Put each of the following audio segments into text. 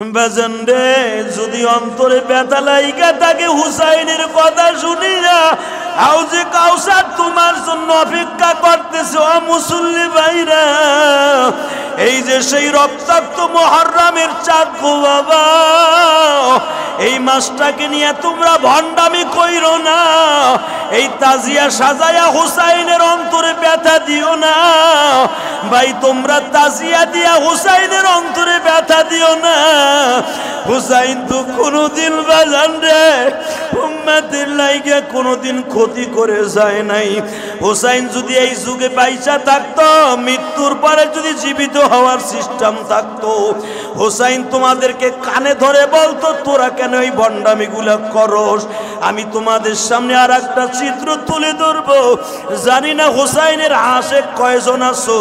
বাজান রে, যদি অন্তরে ব্যথা লাইগা থাকে হুসাইনের কথা শুনিয়া হাউজে কাউসার তোমার জন্য অপেক্ষা করতেছে। ও মুসল্লি ভাইরা, এই যে সেই রক্তাক্ত মুহররমের চাঁদ গো বাবা, এই মাসটাকে নিয়ে তোমরা ভণ্ডামি কইরো না। এই তাজিয়া সাজায়া হুসাইনের অন্তরে ব্যথা দিও না ভাই, তোমরা তাজিয়া দিয়া হুসাইনের অন্তরে ব্যথা দিও না। হুসাইন তো কোনোদিন বাজান রে উম্মতের লাইগা কোনোদিন ক্ষতি করে যায় নাই। হুসাইন যদি এই যুগে বাইচা থাকতো, মৃত্যুর পরে যদি জীবিত হওয়ার সিস্টেম থাকতো, হুসাইন তোমাদেরকে কানে ধরে বলতো তোরা কেন এই ভণ্ডামিগুলা করস। আমি তোমাদের সামনে আর একটা চিত্র তুলে ধরবো। জানি না হুসাইনের আশেক কয়জন আছো।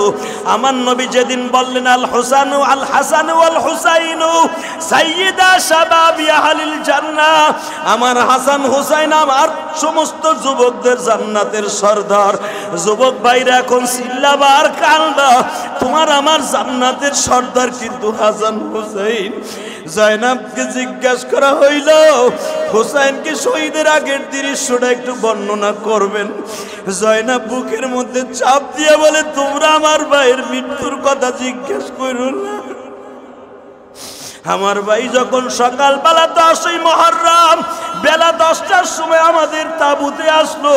আমার নবী যেদিন বললেন আল হুসানু আল হাসানু আল হুসাইনু সাইয়্যিদা শাবাবি আহলিল জান্নাহ, আমার হাসান হুসাইন আমার সমস্ত যুবকদের জান্নাতের সর্দার। যুবক ভাইরা এখন চিল্লাবা আর কান্দা, তোমার আমার জান্নাতের সর্দার কিন্তু হাসান হুসাইন। জয়নাবকে জিজ্ঞাসা করা হইল, হুসাইনকে শহীদের আগের দৃশ্যটা একটু বর্ণনা করবেন। জয়নাব বুকের মধ্যে চাপ দিয়ে বলে, তোমরা আমার ভাইয়ের মৃত্যুর কথা জিজ্ঞাসা করো না। আমার ভাই যখন সকালবেলা 10ই মুহররম বেলা 10টার সময় আমাদের তাঁবুতে আসলো,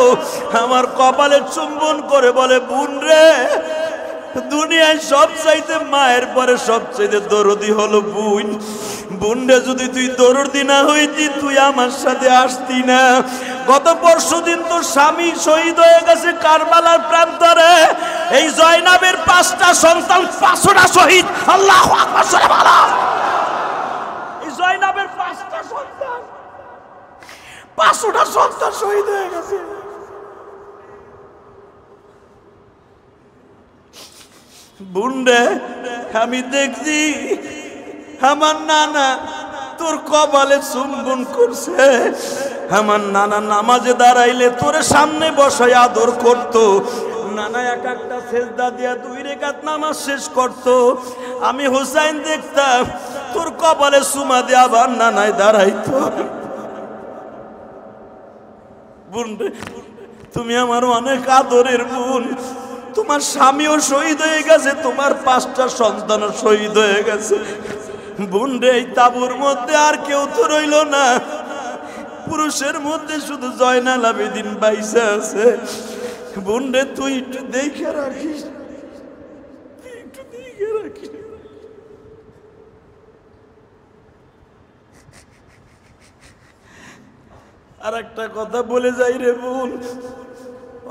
আমার কপালে চুম্বন করে বলে, বোন রে, দুনিয়ায় সবচাইতে মায়ের পরে সবচাইতে দরদি হলো বোন। বোনরে যদি তুই দরদি না হইতি তুই আমার সাথে আসতি না। গত পরশুদিন তো স্বামী শহীদ হয়ে গেছে কারবালার প্রান্তরে। এই জয়নাবের 5টা সন্তান 500টা শহীদ। আল্লাহু আকবার জোরে বলো। এই জয়নাবের 5টা সন্তান 500টা সন্তান শহীদ হয়ে গেছে। বুন্ডে, আমি দেখছি আমার নানা তোর কপালে চুম্বন করছে। আমার নানা নামাজে দাঁড়াইলে তোর সামনে বসায় আদর করত। নানা এক একটা সেজদা দিয়া 2 রাকাত নামাজ শেষ করত। আমি হুসাইন দেখতাম তোর কপালে চুমা দিয়ে আবার নানায় দাঁড়াইতো। বুন্ডে, তুমি আমার অনেক আদরের বোন। তোমার স্বামীও শহীদ হয়ে গেছে, তোমার 5টা সন্তানও শহীদ হয়ে গেছে। বোন রে, এই তাঁবুর মধ্যে আর কেউ তো রইল না। পুরুষের মধ্যে শুধু জয়নাল আবেদিন বাইসা আছে। বোন রে, তুই একটু দেখে রাখিস, একটু দেখে রাখিস। আর একটা কথা বলে যাই রে বোন,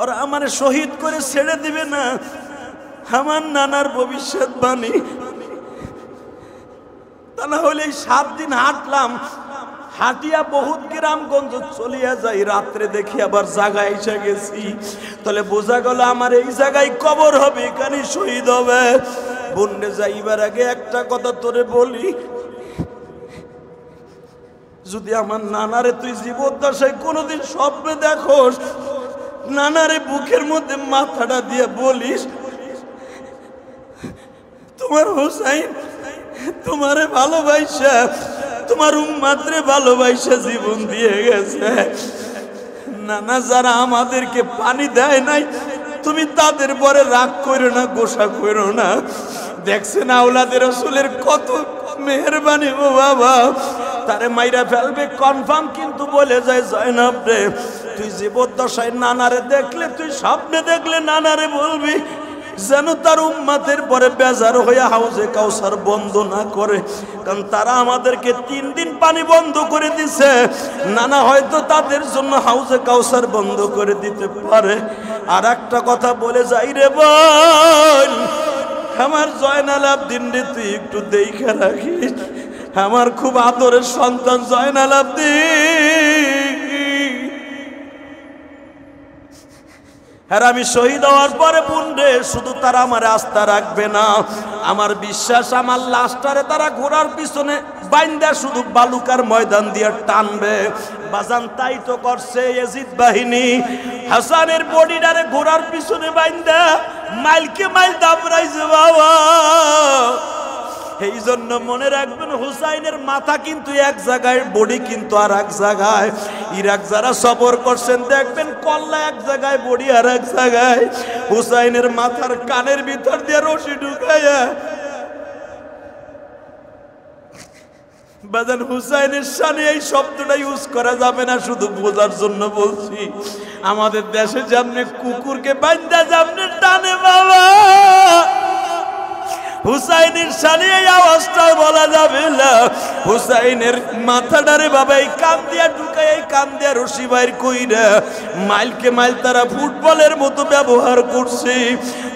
ওরা আমার শহীদ করে ছেড়ে দিবে না। আমার নানার ভবিষ্যৎবাণী, তা না হলে 7 দিন হাঁটলাম, হাঁটিয়া বহুত গ্রামগঞ্জ চলিয়া যাই, রাত্রে দেখি আবার জায়গায় এসে গেছি। তাহলে বোঝা গেল আমার এই জায়গায় কবর হবে, এখানে শহীদ হবে। বন্যে যাইবার আগে একটা কথা তোরে বলি, যদি আমার নানারে তুই জীবদ্দশায় কোনোদিন স্বপ্নে দেখোস, নানারে বুকের মধ্যে মাথাটা দিয়ে বলিস, তোমার হুসাইন তোমারে ভালোবাসা, তোমার উম্মাতরে ভালোবাসা জীবন দিয়ে গেছে। নানা যারা আমাদেরকে পানি দেয় নাই, তুমি তাদের পরে রাগ করো না, গোসা করো না। দেখছেন আওলাদের রাসূলের কত মেহেরবানি। ও বাবা, তারে মাইরা ফেলবে কনফার্ম, কিন্তু বলে যায় জয়নাব রে, তুই জীবদ্দশায় নানারে দেখলে, তুই স্বপ্নে দেখলে নানারে বলবি যেন তার উম্মতের পরে বেজার হয়ে হাউজে কাউসার বন্ধ না করে। কারণ তারা আমাদেরকে 3 দিন পানি বন্ধ করে দিছে, নানা হয়তো তাদের জন্য হাউজে কাউসার বন্ধ করে দিতে পারে। আর একটা কথা বলে যাই রে বোন, আমার জয়নাল আবেদিন রে তুই একটু দেখে রাখিস। আমার খুব আদরের সন্তান জয়নাল আবেদিন। আর আমি শহীদ হওয়ার পরে বুনরে, শুধু তারা আমার আস্থা রাখবে না, আমার বিশ্বাস আমার লাশটারে তারা ঘোড়ার পিছনে বাইন্দা শুধু বালুকার ময়দান দিয়ে টানবে। বাজান তাই তো করছে ইয়াজিদ বাহিনী। হাসানের বডিটারে ঘোড়ার পিছনে বাইন্দা মাইলকে মাইল দাবড়াইছে বাবা। এই জন্য মনে রাখবেন, হুসাইনের মাথা কিন্তু এক জায়গায়, বডি কিন্তু আর এক জায়গায়। ইরাক যারা সফর করছেন দেখবেন কল্লা এক জায়গায়, বডি আর এক জায়গায়। হুসাইনের মাথার কানের ভিতর দিয়ে রশি ঢুকাইয়া বাজান, হুসাইনের শানে এই শব্দটা ইউজ করা যাবে না, শুধু বোঝার জন্য বলছি। আমাদের দেশে যেমনি কুকুরকে বান্ধা যেমনি টানে বাবা, হুসাইনের শানে এই আওয়াজটা বলা যাবে না। হুসাইনের মাথাটারে বাবা এই কান দিয়া ঢুকাই, এই কান দিয়া রশি বাইর কইরা মাইলকে মাইল তারা ফুটবলের মতো ব্যবহার করছে।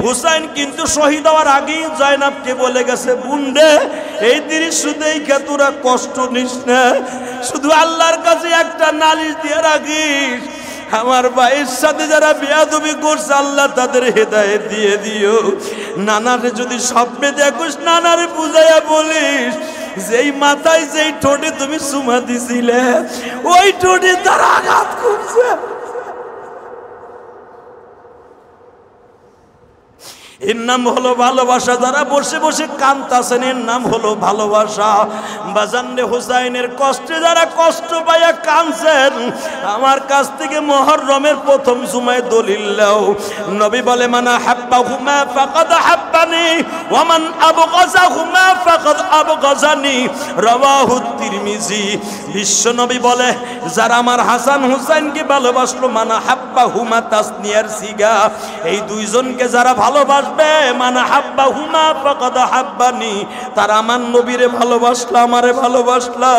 হুসাইন কিন্তু শহীদ হওয়ার আগেই জয়নাবকে বলে গেছে, বুনরে এই দৃশ্য দেখে তোরা কষ্ট নিস না, শুধু আল্লাহর কাছে একটা নালিশ দিয়ে রাখিস, আমার ভাইয়ের সাথে যারা বেয়াদবি করছে আল্লাহ তাদের হেদায়েত দিয়ে দিও। নানারে যদি স্বপ্নে দেখোস, নানারে বুঝাইয়া বলিস যেই মাথায় যেই ঠোঁটে তুমি চুমা দিছিলে ওই ঠোঁটে তারা আঘাত করছে। এর নাম হলো ভালোবাসা। যারা বসে বসে কাঁদতাছেন এর নাম হলো ভালোবাসা। বাজানরে হুসাইনের কষ্টে যারা কষ্ট পাইয়া কাঁদছেন, আমার কাছ থেকে মুহররমের প্রথম জুমায় দলিল নাও। নবী বলে, মানা হাব্বাহুমা ফাকাদ হাব্বানি ওয়া মান আবগাযাহুমা ফাকাদ আবগাযানি, রাওয়াহু তিরমিজি। বিশ্ব নবী বলে, যারা আমার হাসান হুসাইনকে ভালোবাসলো, মানা হাব্বাহুমা তাসনিয়ার সিগা, এই দুইজনকে যারা ভালোবাসবে, মানা হাব্বাহুমা ফাকাদ হাব্বানি, তারা আমার নবীরে ভালোবাসলো, আমারে ভালোবাসলো।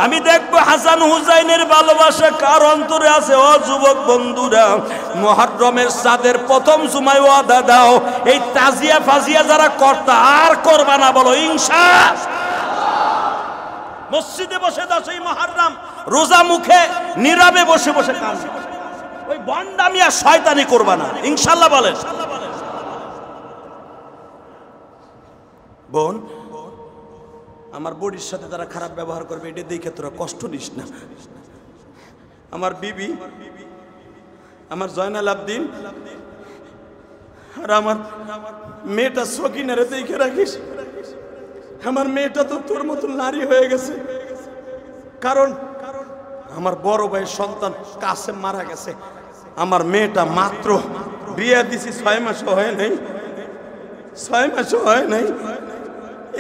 আমি দেখবো হাসান হুসাইনের ভালোবাসা কার অন্তরে আছে। ও যুবক বন্ধুরা, মুহররমের চাঁদের প্রথম জুমায় ওয়াদা দাও, এই তাজিয়া ফাজিয়া যারা কর্তা আর করবা না, বলো ইনশাআল্লাহ। মসজিদে বসে 10ই মুহররম রোজা মুখে নীরবে বসে বসে কাঁদবে, ওই বন্ডামি আর শয়তানি করবা না, ইনশাআল্লাহ বলেন। বোন, আমার বডির সাথে তারা খারাপ ব্যবহার করবে, এটা দেখে তোরা কষ্ট নিস না। আমার বিবি, আমার জয়নাল আবদিন আর আমার মেয়েটা সকিনারে দেখে রাখিস। আমার মেয়েটা তো তোর মতো নারী হয়ে গেছে, কারণ আমার বড় ভাইয়ের সন্তান কাসেম মারা গেছে। আমার মেয়েটা মাত্র বিয়ে দিছি 6 মাসও হয় নাই, 6 মাসও হয় নাই।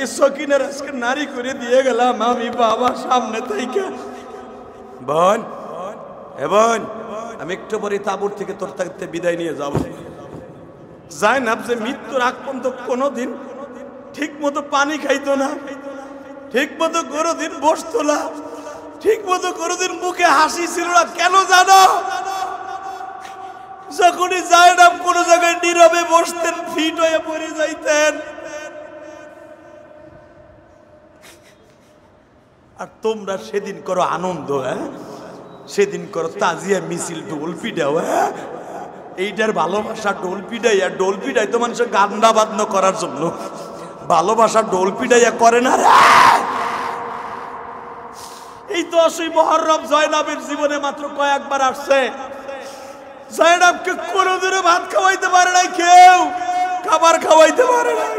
এই সকিনের আজকে নারী করে দিয়ে গেলাম আমি বাবা সামনে থেকে। বোন, এ বোন, আমি একটু পরে তাবুর থেকে তোর থাকতে বিদায় নিয়ে যাব। জায়নাব যে মৃত্যুর আগ পর্যন্ত কোনোদিন ঠিক মতো পানি খাইতো না, ঠিক মতো কোনোদিন বসতো না, ঠিক মতো কোনোদিন মুখে হাসি ছিল না। কেন জানো? যখনই জায়নাব কোনো জায়গায় নীরবে বসতেন, ফিট হয়ে পড়ে যাইতেন। আর তোমরা সেদিন করো আনন্দ, হ্যাঁ, সেদিন করো তাজিয়া মিছিল, ঢোল পিটাও, হ্যাঁ, এইটার ভালোবাসা ঢোল পিটাইয়া, ঢোল পিটাই তো মানুষের গান্দা বাদন করার জন্য, ভালোবাসা ঢোল পিটাইয়া করে না রে। এই 10ই মুহররম জয়নাবের জীবনে মাত্র কয়েকবার আসছে। জয়নাবকে কোনোদিনও ভাত খাওয়াইতে পারে নাই, কেউ খাবার খাওয়াইতে পারে নাই।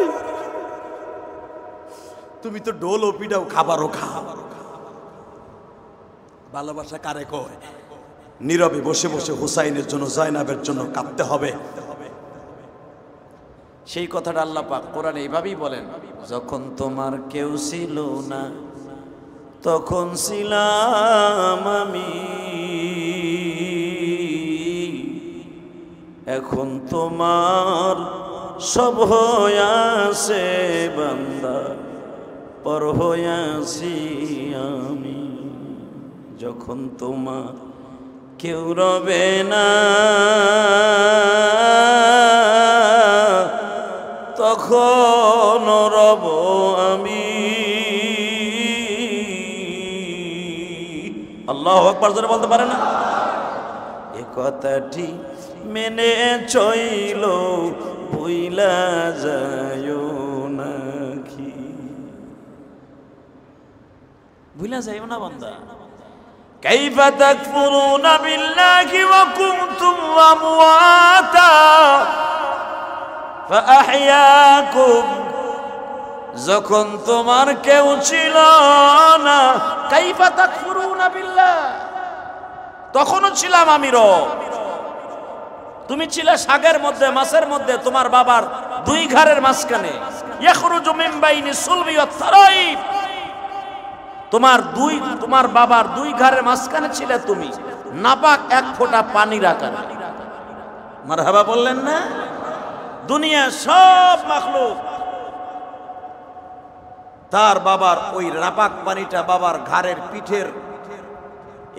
তুমি তো ঢোলও পিটাও, খাবারও খাও। ভালোবাসা কারে কয়? নীরবে বসে বসে হুসাইনের জন্য, জয়নাবের জন্য কাঁদতে হবে। সেই কথাটা আল্লাহ পাক কোরআনে এইভাবেই বলেন, যখন তোমার কেউ ছিল না তখন ছিলাম আমি, এখন তোমার সব হইয়াছে বান্দা, পর হইয়াছি আমি। যখন তোমার কেউ রবে না তখন রব আমি। আল্লাহু আকবার জোরে বলতে পারে না? এ কথাটি মেনে চইল ভুইলা যায় নাকি? ভুইলা যাইও না বান্দা। কাইফা তাকফুরুনা বিল্লাহি ওয়া কুনতুম আমওয়াতা ফাআহইয়াকুম, যখন তোমার কেউ ছিল না, কাইফা তাকফুরুনা বিল্লাহ, তখনও ছিলাম আমি রব। তুমি ছিলে শাকের মধ্যে, মাছের মধ্যে, তোমার বাবার দুই ঘাড়ের মাঝখানে, ইয়াখরুজু মিন বাইনি সুলবি ওয়াত তারাইব, তোমার বাবার দুই ঘাড়ের মাঝখানে ছিলে তুমি, নাপাক এক ফোঁটা পানির আকারে। মারহাবা বললেন না? দুনিয়া সব মাখলুক তার বাবার ওই নাপাক পানিটা বাবার ঘাড়ের পিঠের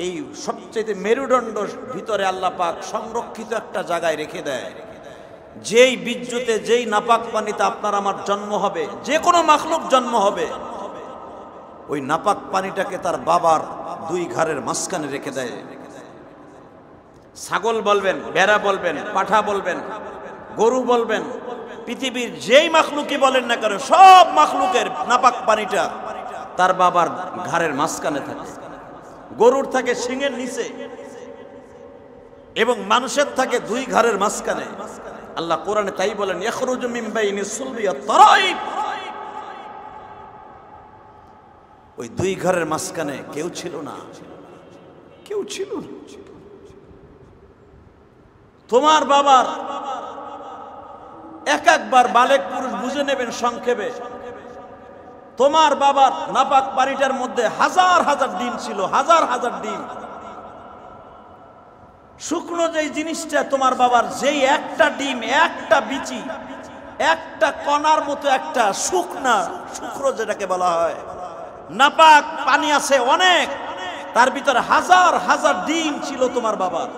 এই সবচেয়ে মেরুদণ্ড ভিতরে আল্লাহ পাক সংরক্ষিত একটা জায়গায় রেখে দেয়। যেই বীর্যতে, যেই নাপাক পানিতে আপনার আমার জন্ম হবে, যে কোনো মাখলুক জন্ম হবে, ওই নাপাক পানিটাকে তার বাবার দুই ঘাড়ের মাঝখানে রেখে দেয়। ছাগল বলবেন, ভেড়া বলবেন, পাঠা বলবেন, গরু বলবেন, পৃথিবীর যেই মাখলুকই বলেন না কেন, সব মাখলুকের নাপাক পানিটা তার বাবার ঘাড়ের মাঝখানে থাকে। গরুর থাকে শিঙের নিচে এবং মানুষের থাকে দুই ঘাড়ের মাঝখানে। আল্লাহ কোরআনে তাই বলেন, ইয়াখরুজু মিন বাইনি সুলবি ওয়াত তারাইব, ওই দুই ঘাড়ের মাঝখানে কেউ ছিল না, কেউ ছিল না। তোমার বাবার একবার বালেক পুরুষ বুঝে নেবেন সংক্ষেপে, তোমার বাবার নাপাক পানিটার মধ্যে হাজার হাজার ডিম ছিল, হাজার হাজার ডিম। শুকনো যেই জিনিসটা তোমার বাবার, যেই একটা ডিম, একটা বিচি, একটা কণার মতো একটা শুকনো যেটাকে বলা হয়, নাপাক পানি আছে অনেক, তার ভিতরে হাজার হাজার ডিম ছিল তোমার বাবার।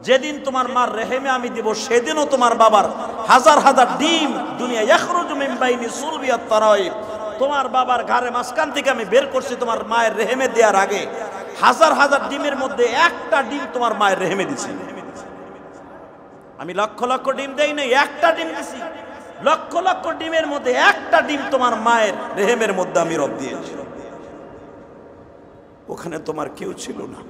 যেদিন তোমার মার রেহেমে আমি দিব, সেদিনও তোমার বাবার হাজার হাজার ডিম দুনিয়া, ইয়াখরুজু মিন বাইনি সুলবি ওয়াত তারাইব, তোমার বাবার ঘাড়ে মাঝখান থেকে আমি বের করছি তোমার মায়ের রেহেমে দেওয়ার আগে। হাজার হাজার ডিমের মধ্যে একটা ডিম তোমার মায়ের রেহেমে দিছি আমি। লক্ষ লক্ষ ডিম দেই নাই, একটা ডিম দিছি। লক্ষ লক্ষ ডিমের মধ্যে একটা ডিম তোমার মায়ের রেহেমের মধ্যে আমি রব দিয়েছি। ওখানে তোমার কেউ ছিল না।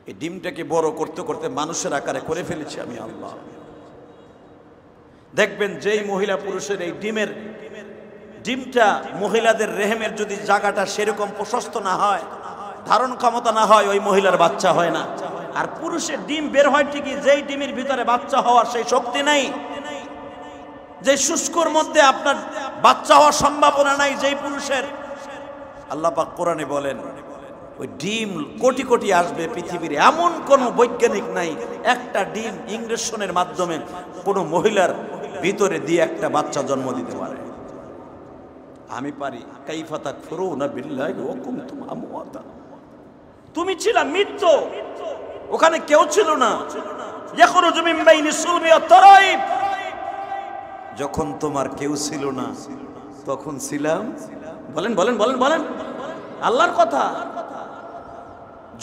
এই ডিমটাকে বড় করতে করতে মানুষের আকারে করে ফেলেছি আমি আল্লাহ। দেখবেন যেই মহিলা পুরুষের এই ডিমটা মহিলাদের রেহেমের যদি জায়গাটা সেরকম প্রশস্ত না হয়, ধারণ ক্ষমতা না হয়, ওই মহিলার বাচ্চা হয় না। আর পুরুষের ডিম বের হয় ঠিকই, যেই ডিমের ভিতরে বাচ্চা হওয়ার সেই শক্তি নাই, যে শুষ্কর মধ্যে আপনার বাচ্চা হওয়ার সম্ভাবনা নাই যেই পুরুষের, আল্লাহ পাক কোরআনে বলেন ওই ডিম কোটি কোটি আসবে পৃথিবীর, এমন কোন বৈজ্ঞানিক নাই একটা ডিম ইনজেকশনের মাধ্যমে কোন মহিলার ভিতরে দিয়ে একটা বাচ্চা জন্ম দিতে পারে। আমি পারি। কাইফা তাকফুরুনা বিল্লাহি ওয়া কুনতুম আমওয়াতা, তুমি ছিলা মৃত্যু, ওখানে কেউ ছিল না। ইয়াখরুজু মিন বাইনি সুলবি ওয়াত তারাইব, যখন তোমার কেউ ছিল না তখন ছিলাম। বলেন বলেন বলেন বলেন, আল্লাহর কথা।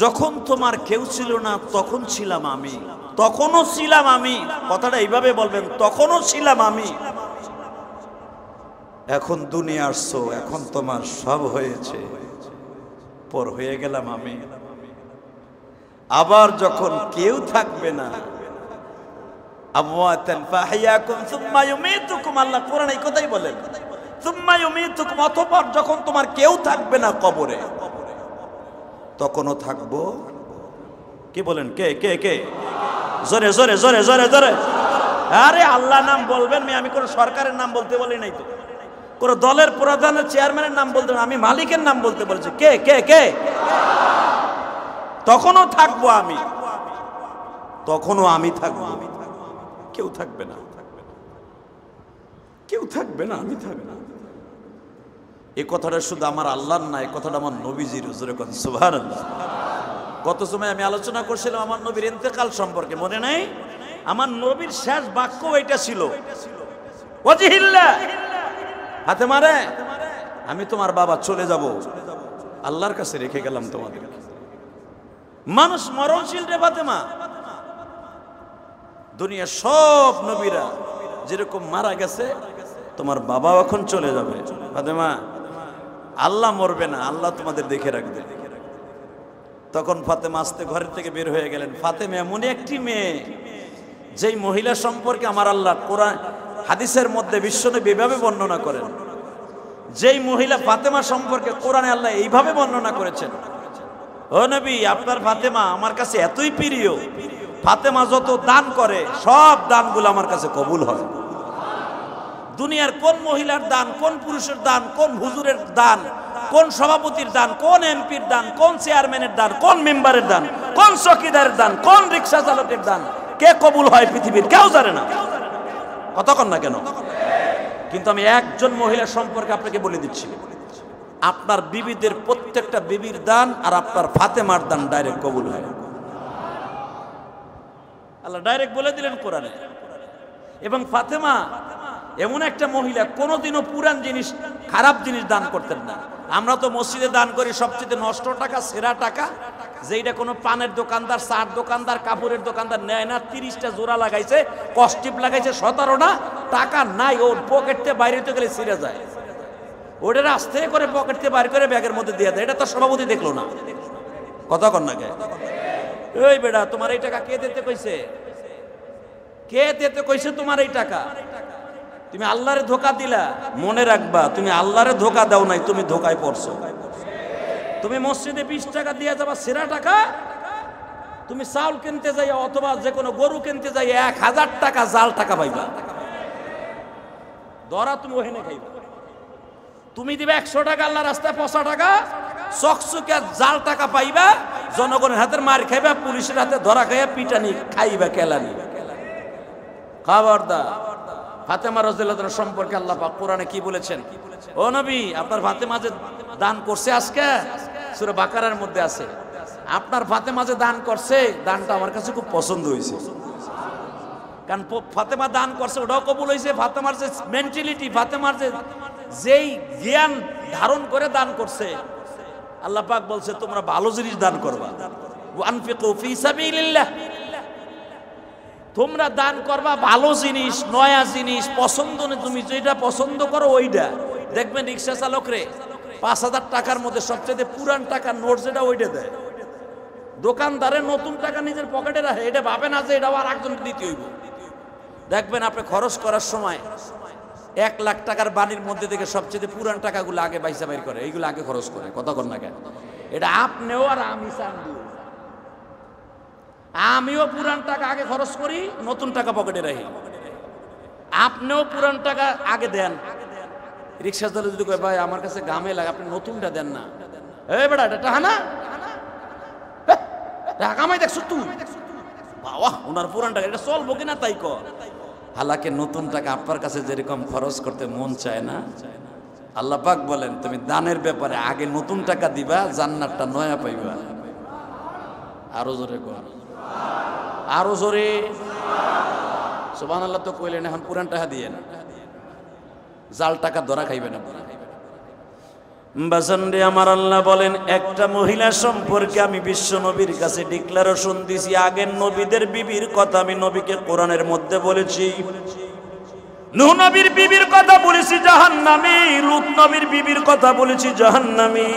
যখন তোমার কেউ ছিল না তখন ছিলাম আমি, তখনও ছিলাম আমি। কথাটা এইভাবে বলবেন, তখনও ছিলাম আমি। এখন দুনিয়া আসছো, এখন তোমার সব হয়েছে, পর হয়ে গেলাম আমি। আবার যখন কেউ থাকবে না, আমওয়াতান ফাহিয়াকুম সুম্মা ইউমীতুকুম, আল্লাহ কোরআনে এই কথাই বলেন, সুম্মা ইউমীতুকুম, অতঃপর যখন তোমার কেউ থাকবে না কবরে, তখনও থাকবো। কি বলেন? কে কে কে? জোরে জোরে জোরে জোরে জোরে। আরে আল্লাহ নাম বলবেন, আমি কোনো সরকারের নাম বলতে বলি নাই তো, কোনো দলের প্রধানের চেয়ারম্যানের নাম বলতে, আমি মালিকের নাম বলতে বলেছি। কে কে কে? তখনও থাকবো আমি, তখনও আমি থাকবো। কেউ থাকবে না, কেউ থাকবে না, আমি থাকবো। এই কথাটা শুধু আমার আল্লাহর না, এই কথাটা আমার নবীজির। হুজুরে কথা সুবহানাল্লাহ। গত সময় আমি আলোচনা করছিলাম আমার নবীর ইন্তেকাল সম্পর্কে, মনে নাই? আমার নবীর শেষ বাক্য এটা ছিল, ওয়াজহিল্লাহ, হাতে মারে, আমি তোমার বাবা চলে যাব, আল্লাহর কাছে রেখে গেলাম তোমাদের। মানুষ মরণশীল রে ফাতেমা। দুনিয়া সব নবীরা যেরকম মারা গেছে, তোমার বাবা এখন চলে যাবে ফাতেমা। আল্লাহ মরবে না, আল্লাহ তোমাদের দেখে রাখবে। তখন ফাতেমা আস্তে ঘরের থেকে বের হয়ে গেলেন। ফাতেমা এমন একটি মেয়ে, যেই মহিলা সম্পর্কে আমার আল্লাহ হাদিসের মধ্যে বিশ্বনবী এভাবে বর্ণনা করেন, যেই মহিলা ফাতেমা সম্পর্কে কোরআনে আল্লাহ এইভাবে বর্ণনা করেছেন, ও নবী আপনার ফাতেমা আমার কাছে এতই প্রিয়, ফাতেমা যত দান করে সব দানগুলো আমার কাছে কবুল হয়। দুনিয়ার কোন মহিলার দান, কোন পুরুষের দান, কোন হুজুরের দান, কোন সভাপতির দান, কোন এমপির দান, কোন চেয়ারম্যানের দান, কোন মেম্বারের দান, কোন চকিদারের দান, কোন রিক্সা চালকের দান কে কবুল হয় পৃথিবীর কেউ জানে না। কতক্ষণ না কেন? কিন্তু আমি একজন মহিলা সম্পর্কে আপনাকে বলে দিচ্ছি, আপনার বিবিদের প্রত্যেকটা বিবির দান আর আপনার ফাতেমার দান ডাইরেক্ট কবুল হয়। আল্লাহ ডাইরেক্ট বলে দিলেন কোরআনে। এবং ফাতেমা এমন একটা মহিলা, কোনোদিনও পুরান জিনিস, খারাপ জিনিস দান করতেন না। আমরা তো মসজিদে দান করি সবচেয়ে নষ্ট টাকা, সেরা টাকা, যেইটা কোনো পানের দোকানদার, চার দোকানদার, কাপড়ের দোকানদার নেয় না। 30টা জোড়া লাগাইছে, কস্টিপ লাগাইছে 17টা, টাকা নাই, ওর পকেট থেকে বাইরে হতে গেলে ছিঁড়ে যায়, ওটা আস্তে করে পকেট থেকে বাইরে করে ব্যাগের মধ্যে দিয়ে দেয়। এটা তো সভাপতি দেখলো না। কথা কন না কে? ওই বেটা তোমার এই টাকা কে দিতে কইছে? কে দিতে কইছে তোমার এই টাকা? তুমি আল্লাহরে ধোকা দিলা। মনে রাখবা, তুমি আল্লাহরে ধোকা দাও নাই, তুমি ধোকায় পড়ছো। তুমি মসজিদে 20 টাকা দিয়ে যাবা সেরা টাকা, তুমি চাউল কিনতে যাই অথবা যে কোনো গরু কিনতে যাই 1000 টাকা জাল টাকা পাইবা, ধরা তুমি ওখানে খাইবা। তুমি দিবে 100 টাকা আল্লাহ রাস্তায়, 50 টাকা চকচকে জাল টাকা পাইবা, জনগণের হাতের মার খাইবা, পুলিশের হাতে ধরা খাইয়া পিটানি খাইবা, কেলানি। খবরদার। ফাতেমা রাদিয়াল্লাহু আনহা সম্পর্কে আল্লাহ পাক কোরআনে কি বলেছেন? ও নবী আপনার ফাতেমা যে দান করছে আজকে, সূরা বাকারার মধ্যে আছে, আপনার ফাতেমা যে দান করছে, দানটা আমার কাছে খুব পছন্দ হয়েছে। কারণ ফাতেমা দান করছে ওটাও কবুল হয়েছে। ফাতেমার যে মেন্টালিটি, ফাতেমার যেই জ্ঞান ধারণ করে দান করছে, আল্লাহ পাক বলছে তোমরা ভালো জিনিস দান করবা। আনফিকু ফি সাবিলিল্লাহ, তোমরা দান করবা ভালো জিনিস, নয়া জিনিস, পছন্দ না, তুমি যেটা পছন্দ করো ওইটা। দেখবেন রিক্সা চালক রে 5000 টাকার মধ্যে সবচেয়ে পুরান টাকার নোট যেটা ওইটা দেয়। দোকানদারে নতুন টাকা নিজের পকেটে রাখে, এটা ভাবে না যে এটা আর একজনকে দিতে হইব। দেখবেন আপনি খরচ করার সময় 1 লাখ টাকার বাড়ির মধ্যে থেকে সবচেয়ে পুরান টাকাগুলো আগে পয়সা বের করে, এইগুলো আগে খরচ করে। কথা কন না কেন? এটা আপনিও আর আমি চান, আমিও পুরান টাকা আগে খরচ করি, নতুন টাকা পকেটে রাখি। আপনিও পুরান টাকা আগে দেন। রিক্সা চালক যদি কয় ভাই আমার কাছে গামে লাগে, আপনি নতুনটা দেন না, এই বেটা এটা টাকা না, টাকা কামাই দেখছো তুই, বাবা ওনার পুরান টাকা এটা চলবো কিনা তাই কর। হালাকে নতুন টাকা আপনার কাছে যেরকম খরচ করতে মন চায় না, আল্লাহ পাক বলেন তুমি দানের ব্যাপারে আগে নতুন টাকা দিবা, জান্নাতটা নয়া পাইবা। আরো জোরে কর, আরো জোরে সুবহানাল্লাহ। তো কইলেন, এখন পুরান টাকা দিয়ে না, জাল টাকা ধরা খাইবেন না। বাজান রে আমার, আল্লাহ বলেন একটা মহিলা সম্পর্কে আমি বিশ্ব নবীর কাছে ডিক্লারেশন দিছি। আগের নবীদের বিবির কথা আমি নবীকে কোরআনের মধ্যে বলেছি। নূহ নবীর বিবির কথা বলেছি জাহান্নামী, লূত নবীর বিবির কথা বলেছি জাহান্নামী।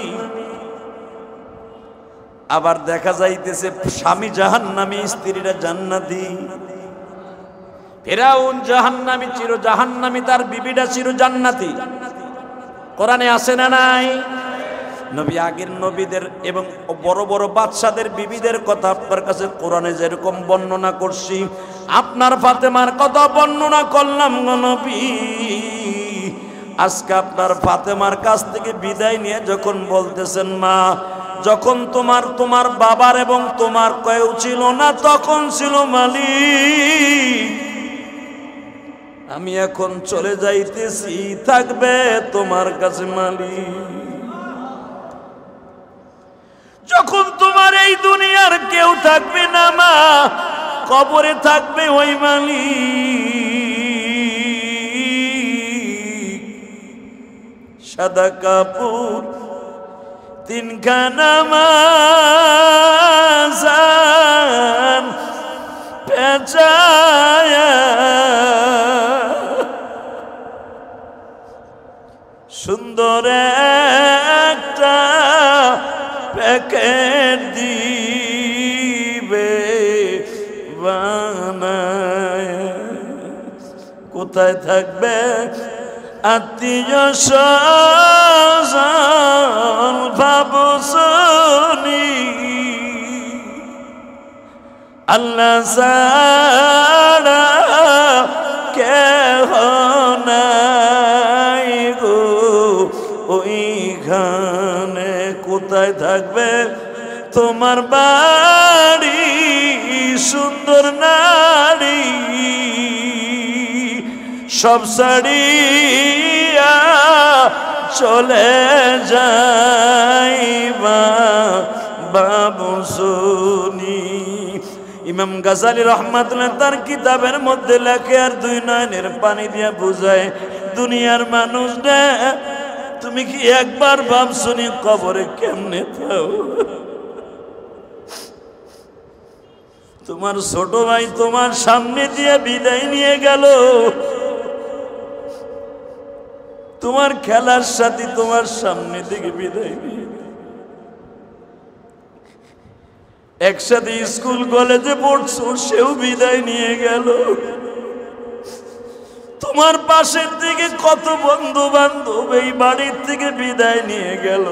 আবার দেখা যাইতেছে স্বামী জাহান্নামী, স্ত্রীরা জান্নাতি। ফিরাউন জাহান্নামী, চির জাহান্নামী, তার বিবিটা চির জান্নাতি। কোরআনে আছে না নাই? নবী আগের নবীদের এবং বড় বড় বাদশাদের বিবিদের কথা আপনার কাছে কোরআনে যেরকম বর্ণনা করছি, আপনার ফাতেমার কথা বর্ণনা করলাম গো নবী। আজকে আপনার ফাতেমার কাছ থেকে বিদায় নিয়ে যখন বলতেছেন মা, যখন তোমার বাবার এবং তোমার কেউ ছিল না, তখন ছিল মালিক, আমি এখন চলে যাইতেছি, থাকবে তোমার কাছে মালিক। যখন তোমার এই দুনিয়ার কেউ থাকবে না মা, কবরে থাকবে ওই মালিক। সাদা কাপড় তিনখানা মাজান পেঁচায়া, সুন্দর একটা প্যাকেট দিবে বানায়। কোথায় থাকবে আত্মীয় স্বজন ভাবসনি আল্লাহ ছাড়া কেহ নাই গো ওইখানে কোথায় থাকবে তোমার বাড়ি সুন্দর নারী সব ছাড়িয়া চলে যাইবা বাবু শুনি ইমাম গাজালি রহমাতুল্লাহ তার কিতাবের মধ্যে লেখে আর দুই নয়নের পানি দিয়ে বুঝায় দুনিয়ার মানুষ রে তুমি কি একবার ভাবছনি কবরে কেমনে থাও তোমার ছোট ভাই তোমার সামনে দিয়ে বিদায় নিয়ে গেল তোমার খেলার সাথী তোমার সামনে থেকে বিদায় নিয়ে একসাথে স্কুল কলেজে পড়ছো সেও বিদায় নিয়ে গেল তোমার পাশের থেকে কত বন্ধু বান্ধব এই বাড়ির থেকে বিদায় নিয়ে গেল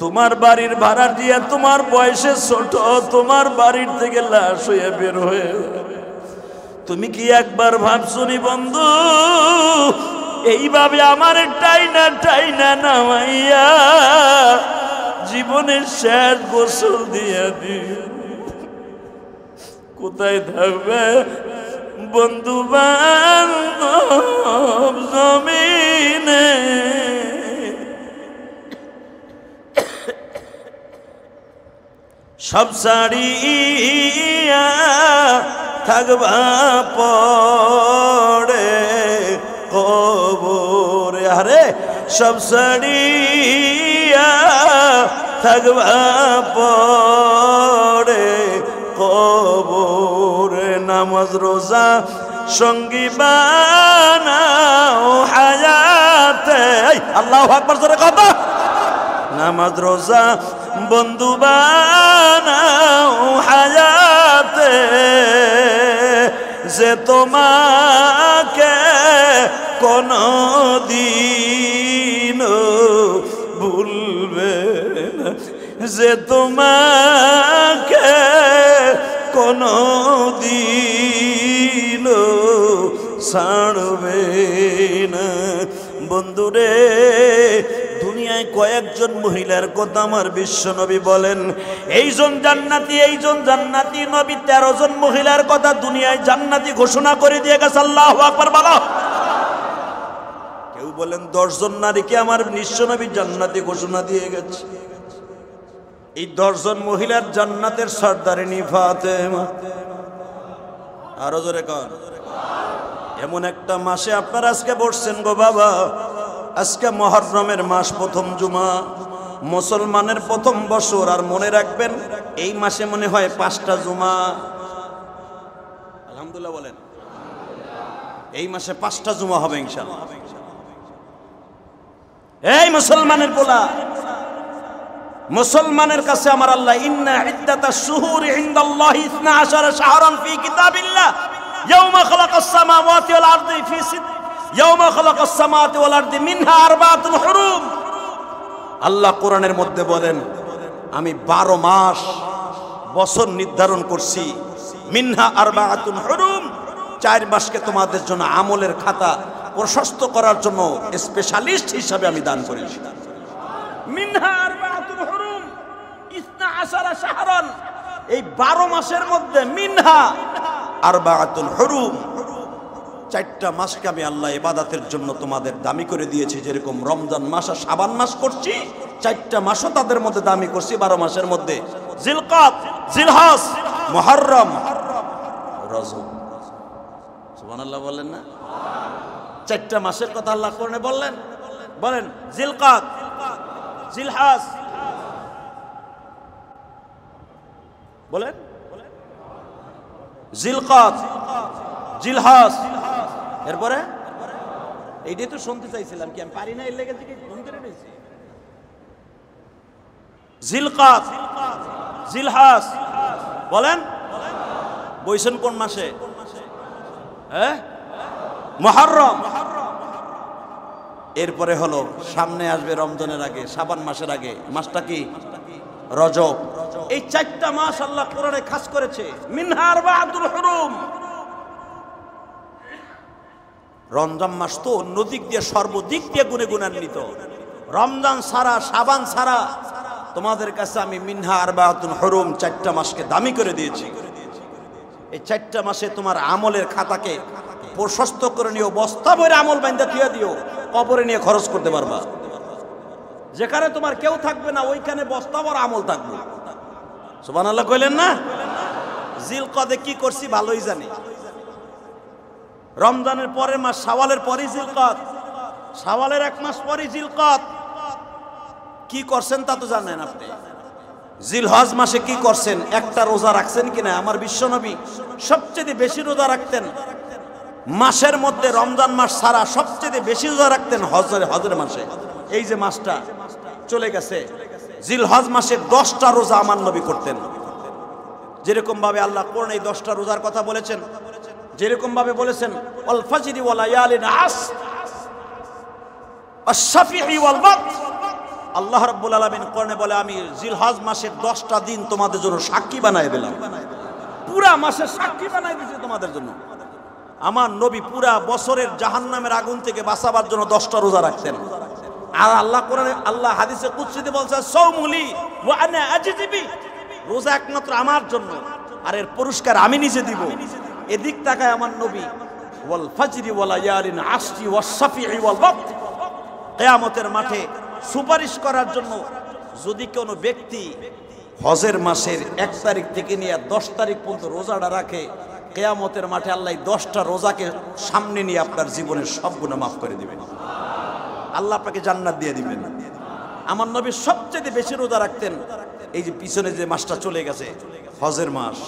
তোমার বাড়ির ভাড়া দিয়া তোমার বয়সে ছোট তোমার বাড়ির থেকে লাশ হয়ে বের হয়ে তুমি কি একবার ভাবছনি বন্ধু এইভাবে আমার টাইনা নামাইয়া জীবনের শেষ গোসল দিয়া দিও কোথায় থাকবে বন্ধু বান্ধব জমিনে সব ছাড়িয়া থাকবা পড়ে কবরে আরে সব ছাড়িয়া থাকবা পড়ে কবরে নামাজ রোজা সঙ্গী বানাও হায়াতে আল্লাহু আকবার জোরে কথা নামাজ রোজা বন্ধু বানাও হায়াতে যে তোমাকে কোনো দিন ভুলবে না যে তোমাকে কোনো দিন ছাড়বে না বন্ধুরে দুনিয়ায় কয়েকজন মহিলার কথা আমার বিশ্বনবী বলেন এইজন জান্নাতি নবী 13 জন মহিলার কথা দুনিয়ায় জান্নাতি ঘোষণা করে দিয়ে গেছে আল্লাহু আকবার বলো কেউ বলেন 10 জন নারীকে আমার বিশ্বনবী জান্নাতি ঘোষণা দিয়ে গেছে এই 10 জন মহিলার জান্নাতের সর্দারিনী ফাতেমা আরো জোরে কর এমন একটা মাসে আপনারা আজকে বসছেন গো বাবা আজকে মুহররমের মাস প্রথম জুমা মুসলমানের প্রথম বছর আর মনে রাখবেন এই মাসে মনে হয় 5টা জুমা আলহামদুলিল্লাহ বলেন এই মাসে 5টা জুমা হবে ইনশাআল্লাহ এই মুসলমানের পোলা মুসলমানের কাছে আমার আল্লাহ ইন্না ইদ্দাতাশ শুহুরি ইনদাল্লাহি 12 শাহরান ফি কিতাবিল্লাহ ইয়াওমা খালাকাস সামাওয়াতি ওয়াল আরদি ফি ইয়াওমা খালাকাস সামাওয়াতি ওয়াল আরদি মিনহা আরবাতুল হুরুম আল্লাহ কোরআনের মধ্যে বলেন আমি 12 মাস বছর নির্ধারণ করছি মিনহা আরবাতুল হুরুম 4 মাসকে তোমাদের জন্য আমলের খাতা প্রশস্ত করার জন্য স্পেশালিস্ট হিসাবে আমি দান করেছি মিনহা আরবাতুল হুরুম 12 শাহরান এই 12 মাসের মধ্যে মিনহা আরবাতুল হুরুম 4টা মাসকে আমি আল্লাহ ইবাদতের জন্য তোমাদের দামি করে দিয়েছি যেরকম রমজান মাস আর শাবান মাস করছি 4টা মাসও তাদের মধ্যে দামি করছি 12 মাসের মধ্যে জিলকাদ জিলহজ মুহররম রজব সুবহানাল্লাহ বলেন না 4টা মাসের কথা আল্লাহ কোরআনে বললেন বলেন জিলকাদ জিলহজ বলেন জিলকাদ জিলহজ এরপরে এইটাই তো শুনতে চাইছিলাম কি আমি পারি না এর লেগে থেকে ফোন করে নিয়েছি জিলকাদ জিলহজ বলেন বইছেন কোন মাসে হ্যাঁ মুহররম। এরপরে হলো সামনে আসবে রমজানের আগে, শাবান মাসের আগে মাসটা কি? রজব। এই 4টা মাস আল্লাহ কোরআনে খাস করেছে, মিনহা আরবাআতুল হুরুম। রমজান মাস তো অন্য দিক দিয়ে সর্বদিক দিয়ে গুণে গুণান্বিত। রমজান ছাড়া, শাবান ছাড়া তোমাদের কাছে আমি মিনহা আরবাআতুল হুরুম 4টা মাসকে দামি করে দিয়েছি। এই 4টা মাসে তোমার আমলের খাতাকে প্রশস্ত করে নিও, বস্তা ভরে আমল বাঁধা থুয়ে দিও, কবরে নিয়ে খরচ করতে পারবা। যেখানে তোমার কেউ থাকবে না ওইখানে বস্তা ভরে আমল থাকবে। সুবহানাল্লাহ কইলেন না? জিলকদে কি করছি ভালোই জানি। রমজানের পরের মাস শাওয়ালের পরই জিলকদ, শাওয়ালের 1 মাস পরই জিলকদ। কি করছেন তা তো জানেন আপনি। জিলহজ মাসে কি করছেন? একটা রোজা রাখছেন কিনা? আমার বিশ্বনবী সবচেয়ে বেশি রোজা রাখতেন মাসের মধ্যে, রমজান মাস ছাড়া সবচেয়ে বেশি রোজা রাখতেন হজের মাসে। এই যে মাসটা চলে গেছে, জিলহজ মাসে 10টা রোজা আমার নবী করতেন। যেরকম ভাবে আল্লাহ কোরআনে এই 10টা রোজার কথা বলেছেন, যেরকম ভাবে বলেছেন ওয়াল ফাজরি ওয়া লায়ালিন আশর আশ-শাফিঈ ওয়াল ওয়াতর। আল্লাহ রাব্বুল আলামিন কোরআনে বলে আমি জিলহজ মাসের 10টা দিন তোমাদের জন্য সাক্ষী বানায় দিলাম, পুরা মাসের সাক্ষী বানায় দিয়েছি তোমাদের জন্য। আমার নবী পুরা বছরের জাহান্নামের আগুন থেকে বাঁচাবার জন্য 10টা রোজা রাখতেন। আর আল্লাহ কোরআনে, আল্লাহ হাদিসে কুদসিতে বলছে সাওমুলি ওয়া আনা আজজি বি, রোজা একমাত্র আমার জন্য আর এর পুরস্কার আমি নিজে দিব। এদিক তাকায় আমার নবী ওয়াল ফাজরি ওয়া লায়ালিন আশরি ওয়াশ শাফিঈ ওয়াল ওয়াতর, কিয়ামতের মাঠে সুপারিশ করার জন্য যদি কোনো ব্যক্তি হজের মাসের 1 তারিখ থেকে নিয়ে 10 তারিখ পর্যন্ত রোজাটা রাখে, কিয়ামতের মাঠে আল্লাহ 10টা রোজাকে সামনে নিয়ে আপনার জীবনের সব গুনাহ মাফ করে দিবেন, আল্লাহ আপনাকে জান্নাত দিয়ে দিবেন। আমার নবী সবচেয়ে বেশি রোজা রাখতেন এই যে পিছনে যে মাসটা চলে গেছে, হজের মাস,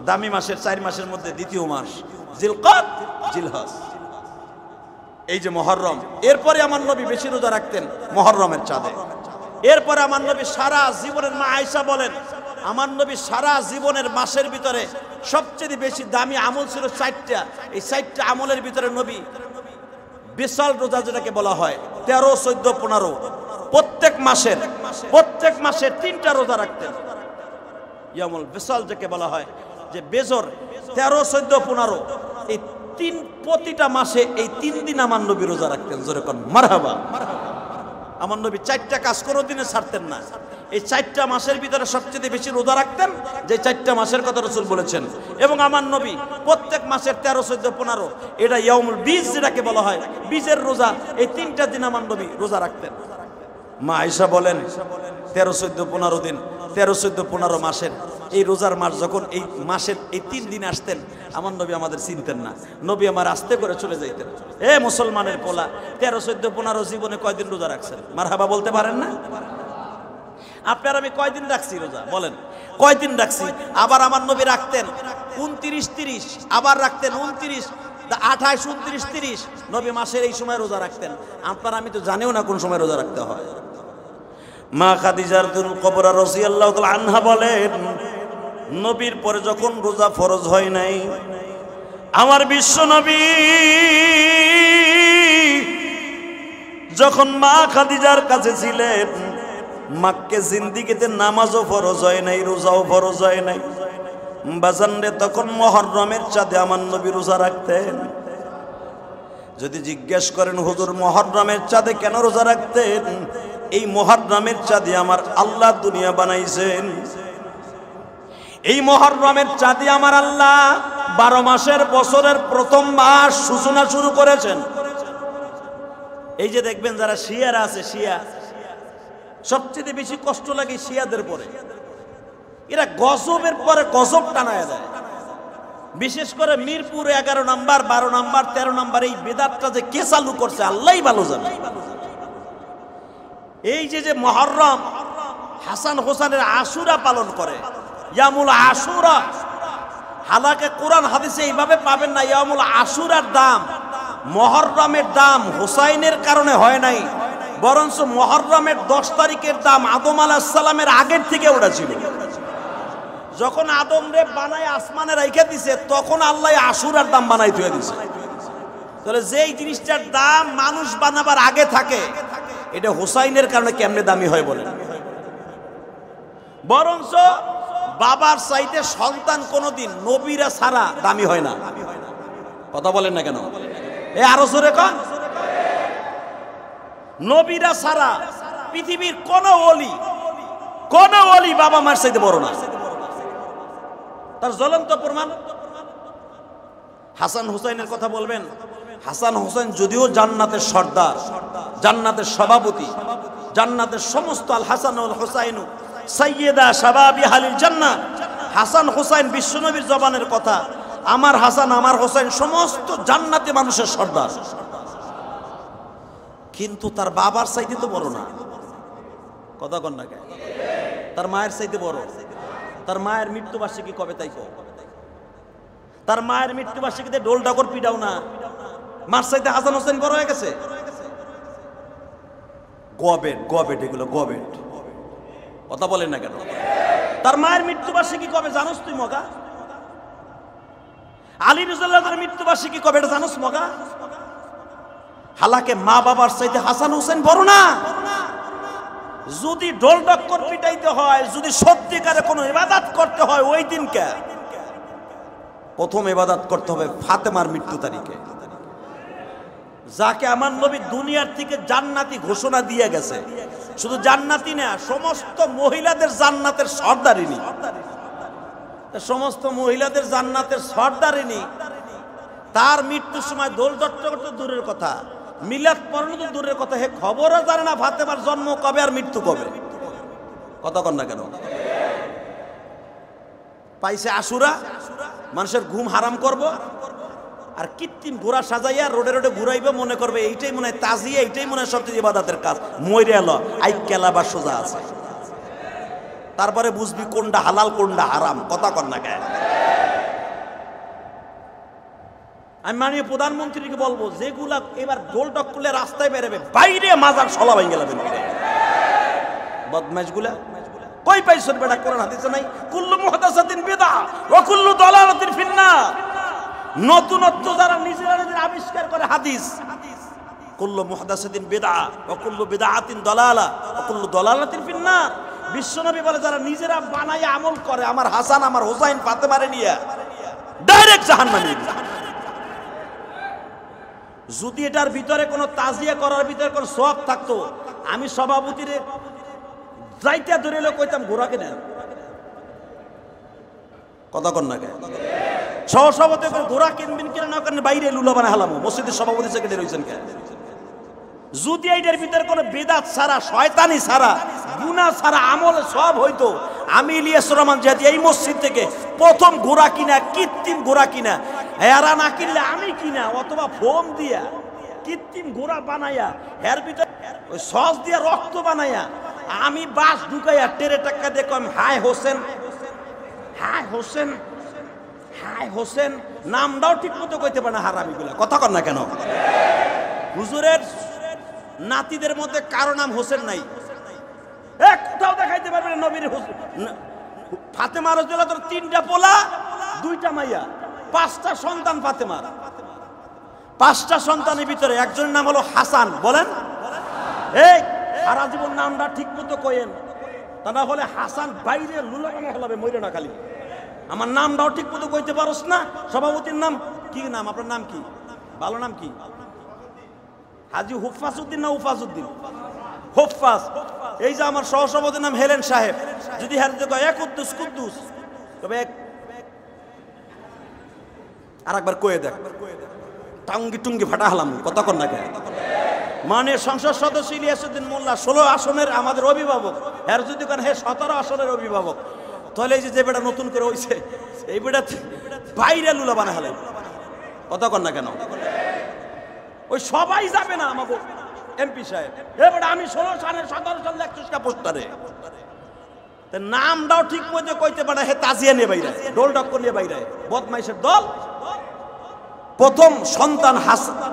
দামি মাসের 4 মাসের মধ্যে দ্বিতীয় মাস জিলকদ, জিলহজ, এই যে মুহররম। এরপরে আমার নবী বেশি রোজা রাখতেন মুহররমের চাঁদে। এরপরে আমার নবী সারা জীবনের, মা আয়েশা বলেন আমার নবী সারা জীবনের মাসের ভিতরে সবচেয়ে বেশি দামি আমল ছিল 4টা। এই 4টা আমলের ভিতরে নবী বিশাল রোজা যেটাকে বলা হয় 13, 14, 15 প্রত্যেক মাসে 3টা রোজা রাখতেন। ইয়ামুল বিশাল যাকে বলা হয়, যে বেজর 13, 14, 15 এই প্রতিটা মাসে এই 3 দিন আমার নবী রোজা রাখতেন। জোরে কোন মারহাবা। আমার নবী 4টা কাজ কোনো দিনে ছাড়তেন না। এই 4টা মাসের ভিতরে সবচেয়ে বেশি রোজা রাখতেন, যে 4টা মাসের কথা রাসূল বলেছেন। এবং আমার নবী প্রত্যেক মাসের 13, 14, 15 এটা ইয়াউমুল বীজ যেটাকে বলা হয়, বীজের রোজা, এই 3টা দিন আমার নবী রোজা রাখতেন। মা আয়েশা বলেন 13, 14, 15 দিন, 13, 14, 15 মাসের এই রোজার মাস যখন এই মাসের এই 3 দিন আসতেন, আমার নবী আমাদের চিনতেন না, নবী আমার আস্তে করে চলে যাইতেন। এ মুসলমানের পোলা, 13, 14, 15 জীবনে কয়দিন রোজা রাখছেন? মারহাবা বলতে পারেন না? আপনার আমি কয়দিন রাখছি রোজা বলেন? কয়দিন রাখছি? আবার আমার নবী রাখতেন 29, 30, আবার রাখতেন 29, 28, 29, 30 নবী মাসের এই সময় রোজা রাখতেন। আপনার আমি তো জানিও না কোন সময় রোজা রাখতে হয়। মা খাদিজাতুল কুবরা রাদিয়াল্লাহু তাআলা আনহা বলেন নবীর পরে যখন রোজা ফরজ হয় নাই, আমার বিশ্ব নবী যখন মা খাদিজার কাছে ছিলেন, মাক্কে জিন্দিগিতে নামাজও ফরজ হয় নাই, রোজাও ফরজ হয় নাই। বাজানরে তখন মুহররমের চাঁদে আমার নবী রোজা রাখতেন। যদি জিজ্ঞেস করেন হুজুর মুহররমের চাঁদে কেন রোজা রাখতেন? এই মুহররমের চাঁদে আমার আল্লাহ দুনিয়া বানাইছেন। এই মুহররমের চাঁদে আমার আল্লাহ 12 মাসের বছরের প্রথম মাস সূচনা শুরু করেছেন। এই যে দেখবেন যারা শিয়ারা আছে, শিয়া সবচেয়ে বেশি কষ্ট লাগে শিয়াদের পরে। এরা গজবের পরে গজব টানায় দেয়। বিশেষ করে মিরপুর 11 নাম্বার, 12 নাম্বার, 13 নাম্বার এই বেদাতটা যে কে চালু করছে আল্লাহই ভালো জানে। এই যে মুহররম, হাসান হোসেনের আশুরা পালন করে, ইয়ামুল আশুরা। হালাকে কোরআন হাদিসে এইভাবে পাবেন না। ইয়ামুল আশুরার দাম, মুহররমের দাম হুসাইনের কারণে হয় নাই, বরঞ্চ মুহররমের 10 তারিখের দাম আদম আলাইহিস সালামের আগের থেকে ওটা ছিল। যখন আদম রে বানায় আসমানে রাইখা দিছে, তখন আল্লাহ আশুরার দাম বানাই দিয়ে দিছে। তাহলে যেই জিনিসটার দাম মানুষ বানাবার আগে থাকে, এটা হুসাইনের কারণে কেমনে দামি হয় বলেন? বরঞ্চ বাবার চাইতে সন্তান কোনোদিন নবীরা ছাড়া দামি হয় না। কথা বলেন না কেন? আরো জোরে কন। নবীরা ছাড়া পৃথিবীর কোন ওলি বাবা মার চাইতে বড় না। তার জ্বলন্ত প্রমাণ। হাসান হুসাইনের কথা বলবেন, হাসান হুসাইন যদিও জান্নাতের সর্দার, জান্নাতের সভাপতি, জান্নাতের সমস্ত আল হাসান আল হুসাইন সাইয়্যিদা শাবাবি আহলিল জান্নাহ, হাসান হুসাইন বিশ্বনবীর জবানের কথা, আমার হাসান আমার হুসাইন সমস্ত জান্নাতি মানুষের সর্দার, কিন্তু তার বাবার চাইতে তো বড় না। কথা কন না? তার মায়ের চাইতে বড়। তার মায়ের মৃত্যুবার্ষিকী কবে তাই কো? তার মায়ের মৃত্যুবার্ষিকীতে ঢোল ডাকর পিটাও না। মার চাইতে হাসান হোসেন বড় হয়ে গেছে। গবেট এগুলো গবেট। কথা বলেন না কেন? তার মায়ের মৃত্যুবার্ষিকী কবে জানোস তুই মগা? আলী রাদিয়াল্লাহু মৃত্যুবার্ষিকী কবে এটা জানোস মগা? হালাকে মা বাবার চাইতে হাসান হোসেন বড় না। যদি ঢোল ডাক্কর পিটাইতে হয়, যদি সত্যিকারে কোনো ইবাদত করতে হয়, ওই দিনকে প্রথম ইবাদত করতে হবে ফাতেমার মৃত্যু তারিখে, যাকে আমার নবী দুনিয়ার থেকে জান্নাতি ঘোষণা দিয়ে গেছে। শুধু জান্নাতি না, সমস্ত মহিলাদের জান্নাতের সর্দারিনী, সমস্ত মহিলাদের জান্নাতের সর্দারিনী। তার মৃত্যুর সময় দোল চট্টগ্রাম তো দূরের কথা, মিলাদ পড়ানো তো দূরের কথা, হে খবরও জানে না ফাতেমার জন্ম কবে আর মৃত্যু কবে। কথা কন না কেন? পাইছে আশুরা, মানুষের ঘুম হারাম করব, আর কৃত্রিম ঘোড়া সাজাইয়া রোডে রোডে ঘুরাইবে, মনে করবে এইটাই মনে হয় তাজিয়া, এইটাই মনে হয় সবচেয়ে ইবাদতের কাজ। মইরে এলো আই কেলা বা সোজা আছে, তারপরে বুঝবি কোনটা হালাল কোনটা হারাম। কথা কন না কেন? আমি মাননীয় প্রধানমন্ত্রীকে বলবো, যেগুলা এবার ঢোল ডক্কলে রাস্তায় বেরোবে, বাইরে মাজার সলা ভাঙে গেলেন বদমাইশ গুলা। কই পাইছেন বেটা? কোরআন হাদিসে নাই কুল্লু মুহদাসাতিন বিদআহ ওয়া কুল্লু দালালাতিন ফিন্নার। নতুনত্ব যারা নিজেরা আবিষ্কার করে হাদিস, কুল্লু মুহদাসাতিন বিদআহ ওয়া কুল্লু বিদআতিন দালালা ওয়া কুল্লু দালালাতিন ফিন্নার। বিশ্বনবী বলে, যারা নিজেরা বানায় আমল করে, আমার হাসান আমার হুসাইন ফাতেমারে নিয়ে ডাইরেক্ট জাহান্নামে। যদি এটার ভিতরে কোনো তাজিয়া করার ভিতরে কোনো সওয়াব থাকতো, আমি সভাপতির যাইতে ধরে এলো কইতাম ঘোড়াকে নেন। কথা কন না কেন? সহসভাপতি ঘোড়া কিনবেন কিনা না কেন, বাইরে লুলা বানা হালামো। মসজিদের সভাপতি সেক্রেটারি হয়েছেন কেন? যদি এইটার ভিতরে কোনো বেদাত ছাড়া, শয়তানি ছাড়া, গুনাহ ছাড়া আমল সব হইতো, আমি ইলিয়াস রহমান জাতি এই মসজিদ থেকে প্রথম ঘোড়া কিনা, কৃত্রিম ঘোড়া কিনা, এরা না কিনলে আমি কিনা, অথবা ফোম দিয়া কৃত্রিম ঘোড়া বানাইয়া, এর ভিতরে ওই সস দিয়া রক্ত বানাইয়া, আমি বাস ঢুকাইয়া টেরে টাকা দিয়ে কম হাই হোসেন, হাই হোসেন, হাই হোসেন, নামটাও ঠিক মতো কইতে পারে না হারামিগুলা। কথা কর না কেন? হুজুরের নাতিদের মধ্যে কারো নাম হোসেন নাই, কোথাও দেখাইতে পারবে না। নবীর ফাতেমা রাদিয়াল্লাহু তাআলা 3টা পোলা 2টা মাইয়া, 5টা সন্তান ফাতেমার। 5টা সন্তানের ভিতরে একজনের নাম হলো হাসান। বলেন, এই সারা জীবন নামটা ঠিক মতো কইেন, তা না হলে হাসান বাইরে লুলাগানা হলাবে, মইরে না খালি। আমার নামটাও ঠিক মতো কইতে পারোস না। সভাপতির নাম কি? নাম আপনার নাম কি? ভালো নাম কি? হাজি হুফাজ উদ্দিন না উফাজ উদ্দিন? হুফাজ। এই যে আমার সহসভাপতির নাম হেলেন সাহেব, যদি হারিতে কয় এক কুদ্দুস কুদ্দুস, তবে আর একবার কয়ে দেখ, টাঙ্গি টুঙ্গি ফাটা হলাম। কথা কর না কেন? মানে সংসদ সদস্য ইলিয়াসউদ্দিন মোল্লা 16 আসনের আমাদের অভিভাবক, এর যদি কেন হে 17 আসনের অভিভাবক, তাহলে এই যে বেটা নতুন করে হইছে, এই বেটা বাইরে লুলা বানা হলেন। কথা কর না কেন? ওই সবাই যাবে না আমাকে এমপি সাহেব, এবারে আমি 16 সালে 17 সালে 31টা পোস্টারে, নামটাও ঠিক মতো কইতে পারে, হে তাজিয়া নিয়ে বাইরে, ঢোল ডক্কর নিয়ে বাইরে, বদমাইশের দল। প্রথম সন্তান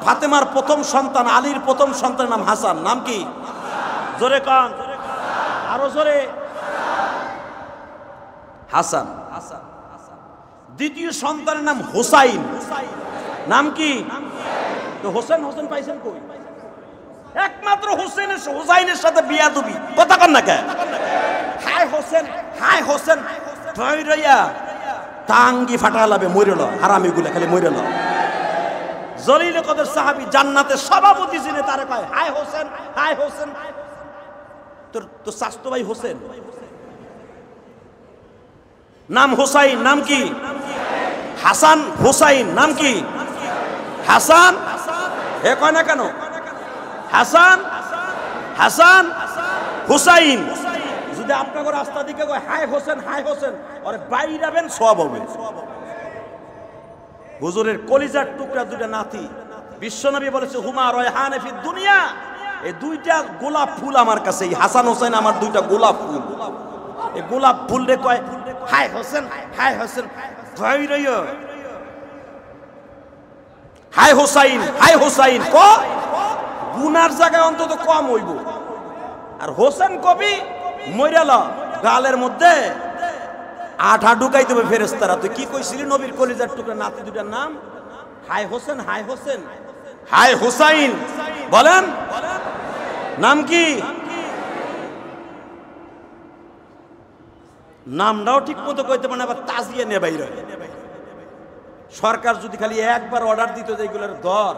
ফাতেমার প্রথম সন্তান, আলীর প্রথম সন্তানের নাম হাসান। নাম কি? জোরে কান, আরো জোরে। হাসান। দ্বিতীয় সন্তানের নাম হুসাইন। নাম কি? তো হোসেন হোসেন পাইছেন কই? একমাত্র হুসাইনের সাথে বিয়াদবি, কথা কন না কেন? হায় হোসেন ধইরইয়া টাঙ্গি ফাটা লাবে মইরল, হারামিগুলা খালি মইরল। জলিল কদর সাহাবী জান্নাতের সভাপতি ছিলেন, তারে কয় হায় হোসেন। তোর শাস্তো ভাই হোসেন, নাম হোসাইন, নাম কি? হাসান হোসাইন, নাম কি? হাসান। এ কয় না কেন? হাসান হুসাইন। যদি আপনাকে রাস্তা দিকে কয় হায় হোসেন আরে বাইরাবেন, সব হবে। হুজুরের কলিজার টুকরা দুইটা নাতি, বিশ্বনবী বলেছে হুমা রায়হানে ফিদ দুনিয়া, এই দুইটা গোলাপ ফুল আমার কাছে, এই হাসান হোসেন আমার দুইটা গোলাপ ফুল। এই গোলাপ ফুল রে কয় হায় হোসেন ধৈর্য, হায় হোসাইন ক গুনার জায়গায় অন্তত কম হইব। আর হোসেন কবি মইরাল গালের মধ্যে আঠা ঢুকাই দেবে ফেরেশতারা। তুই কি কইছিলি নবীর কলিজার টুকরা নাতি দুটার নাম? হায় হোসেন হায় হোসাইন। বলেন নাম কি? নামটাও ঠিক মতো কইতে পারে, আবার তাজিয়ে নে বাইরে। সরকার যদি খালি একবার অর্ডার দিত যে এগুলোর দর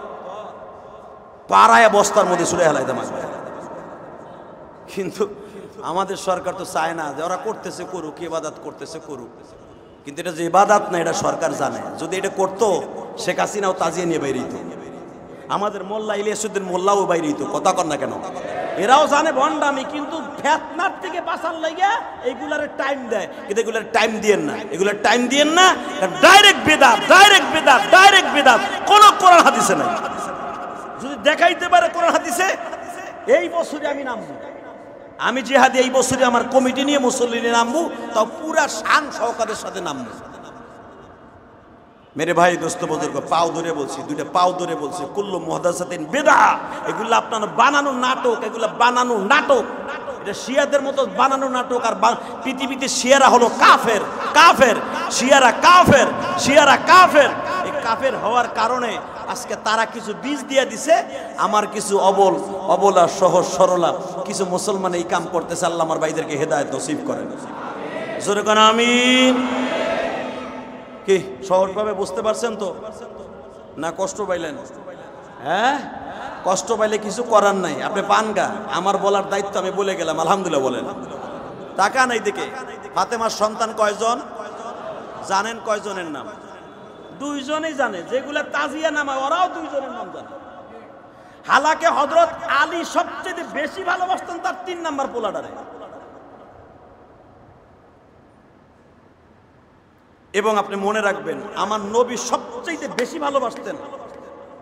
পাড়ায় বস্তার মধ্যে ছুড়ে হেলাইতাম। কিন্তু আমাদের সরকার তো চায় না যে ওরা করতেছে করুক, ইবাদত করতেছে করুক, কিন্তু এটা যে ইবাদত না এটা সরকার জানে। যদি এটা করতো শেখ হাসিনাও তাজিয়ে নিয়ে বাইরে দিত, আমাদের মোল্লা ইলিয়াসউদ্দিন মোল্লাও বাইরে দিত, কথা কর না কেন? এরাও জানে ভণ্ডামি, কিন্তু ফেতনার থেকে বাঁচার লাগিয়া এইগুলার টাইম দেয়। কিন্তু এগুলার টাইম দিয়েন না, ডাইরেক্ট বেদাত, কোন কোরআন হাদিসে নাই। যদি দেখাইতে পারে কোরআন হাদিসে, এই বছরে আমি নামবো, আমি জিহাদে এই বছরে আমার কমিটি নিয়ে মুসল্লি নিয়ে নামবো, তাও পুরা শান সহকারের সাথে নামবো। মেরে ভাই দোস্ত বুজুর্গ, পাও ধরে বলছি, দুইটা পাও ধরে বলছি, কুল্লু মুহদাসাতিন বিদআ। এগুলো আপনার বানানো নাটক, এটা শিয়াদের মতো বানানো নাটক। আর পৃথিবীতে শিয়ারা হলো কাফের, শিয়ারা কাফের। এই কাফের হওয়ার কারণে আজকে তারা কিছু বীজ দিয়ে দিছে, আমার কিছু অবলা সহজ সরলা কিছু মুসলমান এই কাম করতেছে। আল্লাহ আমার ভাইদেরকে হেদায়েত নসিব করেন, জোরে কোন আমিন। কি সহজভাবে বুঝতে পারছেন তো না? কষ্ট পাইলেন? হ্যাঁ, কষ্ট পাইলে কিছু করার নাই, আপনি পানগা। আমার বলার দায়িত্ব আমি বলে গেলাম, আলহামদুলিল্লাহ বলেন। টাকা নাই দিকে। ফাতেমার সন্তান কয়জন জানেন? কয়জনের নাম? দুইজনই জানে, যেগুলা তাজিয়া নামা ওরাও দুইজনের নাম জানে। হালাকে হযরত আলী সবচেয়ে বেশি ভালোবাসতেন তার 3 নাম্বার পোলাডারে, এবং আপনি মনে রাখবেন আমার নবী সবচেয়ে বেশি ভালোবাসতেন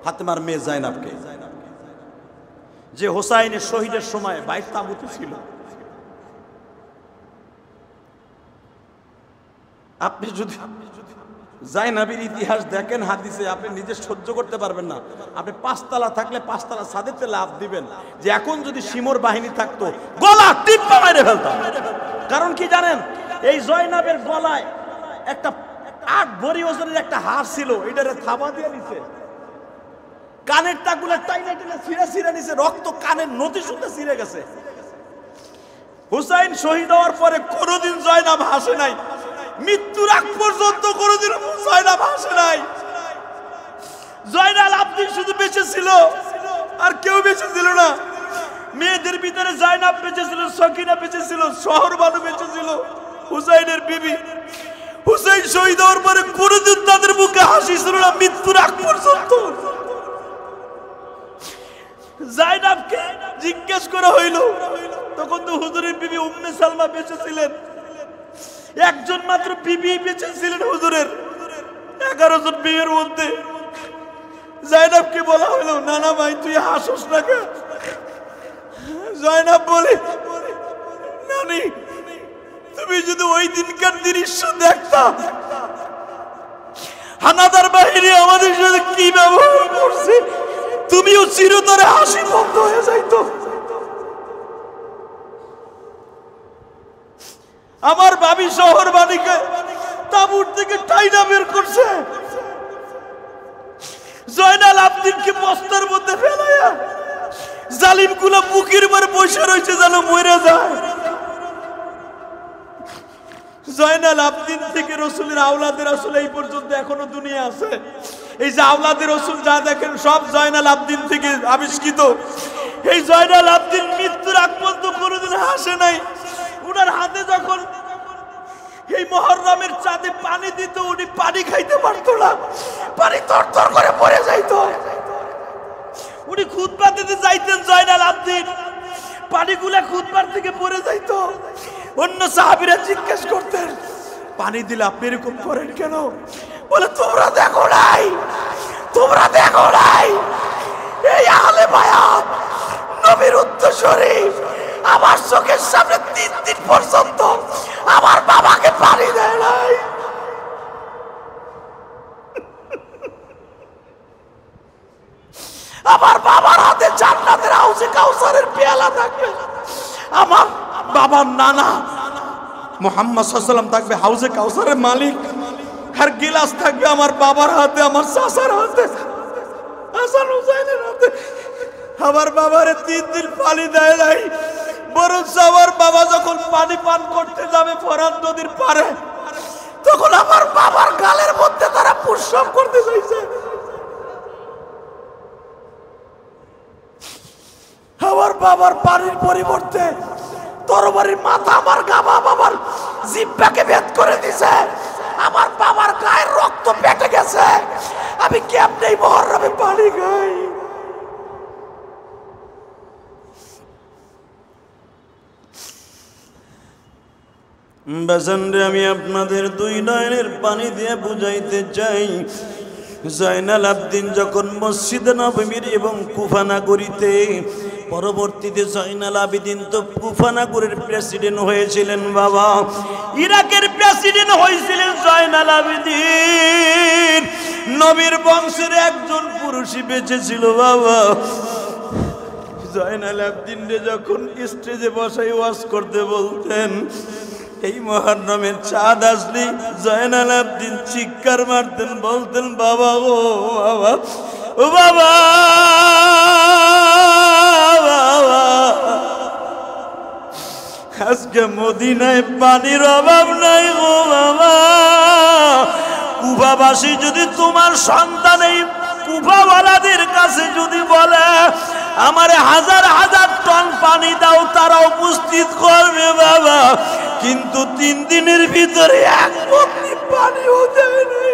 ফাতেমার মেয়ে জাইনাবকে, যে হোসাইনের শহীদের সময় বাইর তাবুতে ছিল। আপনি যদি জাইনাবের ইতিহাস দেখেন হাদিসে, আপনি নিজে সহ্য করতে পারবেন না। আপনি 5 তলা থাকলে 5 তলা ছাদেতে লাফ দিবেন যে এখন যদি শিমর বাহিনী থাকতো গলা টিপ্পা মেরে ফেলতাম। কারণ কি জানেন? এই জয়নাবের গলায় একটা 8 ভরি ওজনের একটা হার ছিল, এটারে থাবা দিয়ে নিছে, কানের টাকুলা টাইনা ছিঁড়ে নিছে, রক্ত কানের নতি শুনতে ছিঁড়ে গেছে। হুসাইন শহীদ হওয়ার পরে কোনোদিন জয়নাব হাসে নাই, মৃত্যুর আগ পর্যন্ত কোনোদিন জয়নাব হাসে নাই। জয়নাল আব্দিন শুধু বেঁচে ছিল, আর কেউ বেঁচে ছিল না। মেয়েদের ভিতরে জয়নাব বেঁচে ছিল, সকিনা বেঁচে ছিল, শহরবানু বেঁচে ছিল, হুসাইনের বিবি। হুসাইন শহীদ হওয়ার পরে কোনোদিন তাদের মুখে হাসি ছিল না, মৃত্যুর আগ পর্যন্ত। জাইনাবকে জিজ্ঞেস করা হইল, তখন তো হুজুরের বিবি উম্মে সালমা বেঁচে ছিলেন। একজন মাত্র বিবি বেঁচে ছিলেন হুজুরের 11 জন বিবির মধ্যে। জাইনাবকে বলা হইল, নানা ভাই তুই হাসোস না কেন? জাইনাব বলে, নানি তুমি যদি ওই দিনকার দৃশ্য দেখতা, হানাদার বাহিনী আমাদের সাথে কি ব্যবহার করছে, তুমিও চিরতরে হাসি বন্ধ হয়ে যাইতো। আমার ভাবি শহর বাড়িকে তাবুর থেকে টাইনা বের করছে, জয়নাল আবদিনকে বস্তার মধ্যে ফেলাইয়া জালিম গুলা বুকের উপর বসে রয়েছে যেন মরে যায়। জয়নাল আবদিন থেকে রসুলের আওলাদের রাসূল এই পর্যন্ত এখনো দুনিয়া আছে। এই যে আওলাদের রাসূল যা দেখেন সব জয়নাল আবদিন থেকে আবিষ্কৃত। এই জয়নাল আবদিন মৃত্যুর আগ পর্যন্ত কোনোদিন হাসে নাই। উনার হাতে যখন এই মুহররমের চাঁদে পানি দিত, উনি পানি খাইতে পারত না, পানি তরতর করে পড়ে যাইত। উনি খুতবা দিতে যাইতেন জয়নাল আবদিন, পানিগুলা খুতবার থেকে পড়ে যাইত। অন্য সাহাবীরা জিজ্ঞেস করতেন, পানি দিলে আপনি এরকম করেন কেন? বলে তোমরা দেখো নাই, তোমরা দেখো নাই এই আহলে বায়াত নবীর উত্তরসূরি আমার চোখের সামনে 3 দিন পর্যন্ত আমার বাবাকে পানি দেয় নাই। আমার বাবার হাতে জান্নাতের হাউজে কাউসারের পেয়ালা থাকবে, আমার বাবার নানা মুহাম্মদ সাল্লাল্লাহু আলাইহি ওয়াসাল্লাম থাকবে হাউজে কাউসারের মালিক, আর গিলাস থাকবে আমার বাবার হাতে, আমার চাচার হাতে, হাসান হুসাইনের হাতে। আমার বাবারে 3 দিন পানি দেয় নাই, বরং আমার বাবা যখন পানি পান করতে যাবে ফরাত নদীর পারে, তখন আমার বাবার গালের মধ্যে তারা প্রস্রাব করতে চাইছে। আমার বাবার পানির পরিবর্তে তরবারির মাথা আমার বাবার জিহ্বাকে ভেদ করে দিছে। আমার বাবার গায়ের রক্ত পেটে গেছে, আমি কেমনে মুহররমে পানি খাই? বাজানরে আমি আপনাদের 2 নয়নের পানি দিয়ে বুঝাইতে চাই, জয়নাল আবদিন যখন মসজিদে নববীর এবং কুফা নগরীতে, পরবর্তীতে জয়নাল আবেদিন তো কুফা নগরের প্রেসিডেন্ট হয়েছিলেন। বাবা ইরাকের প্রেসিডেন্ট হয়েছিলেন জয়নাল আবেদিন। নবীর বংশের একজন পুরুষই বেঁচে ছিল। বাবা জয়নাল আবেদিন যখন স্টেজে বসাই ওয়াজ করতে বলতেন, এই মুহররমের চাঁদ আসলে জয়নাল আবেদিন চিৎকার মারতেন, বলতেন বাবা ও বাবা, ও বাবা, আজকে মদিনায় পানির অভাব নাই গো বাবা। কুফাবাসী যদি তোমার সন্তান এই কুফাওয়ালাদের কাছে যদি বলে আমারে 1000 টন পানি দাও, তারা উপস্থিত করবে বাবা, কিন্তু 3 দিনের ভিতরে 1 পত্নী পানিও দেয় নাই।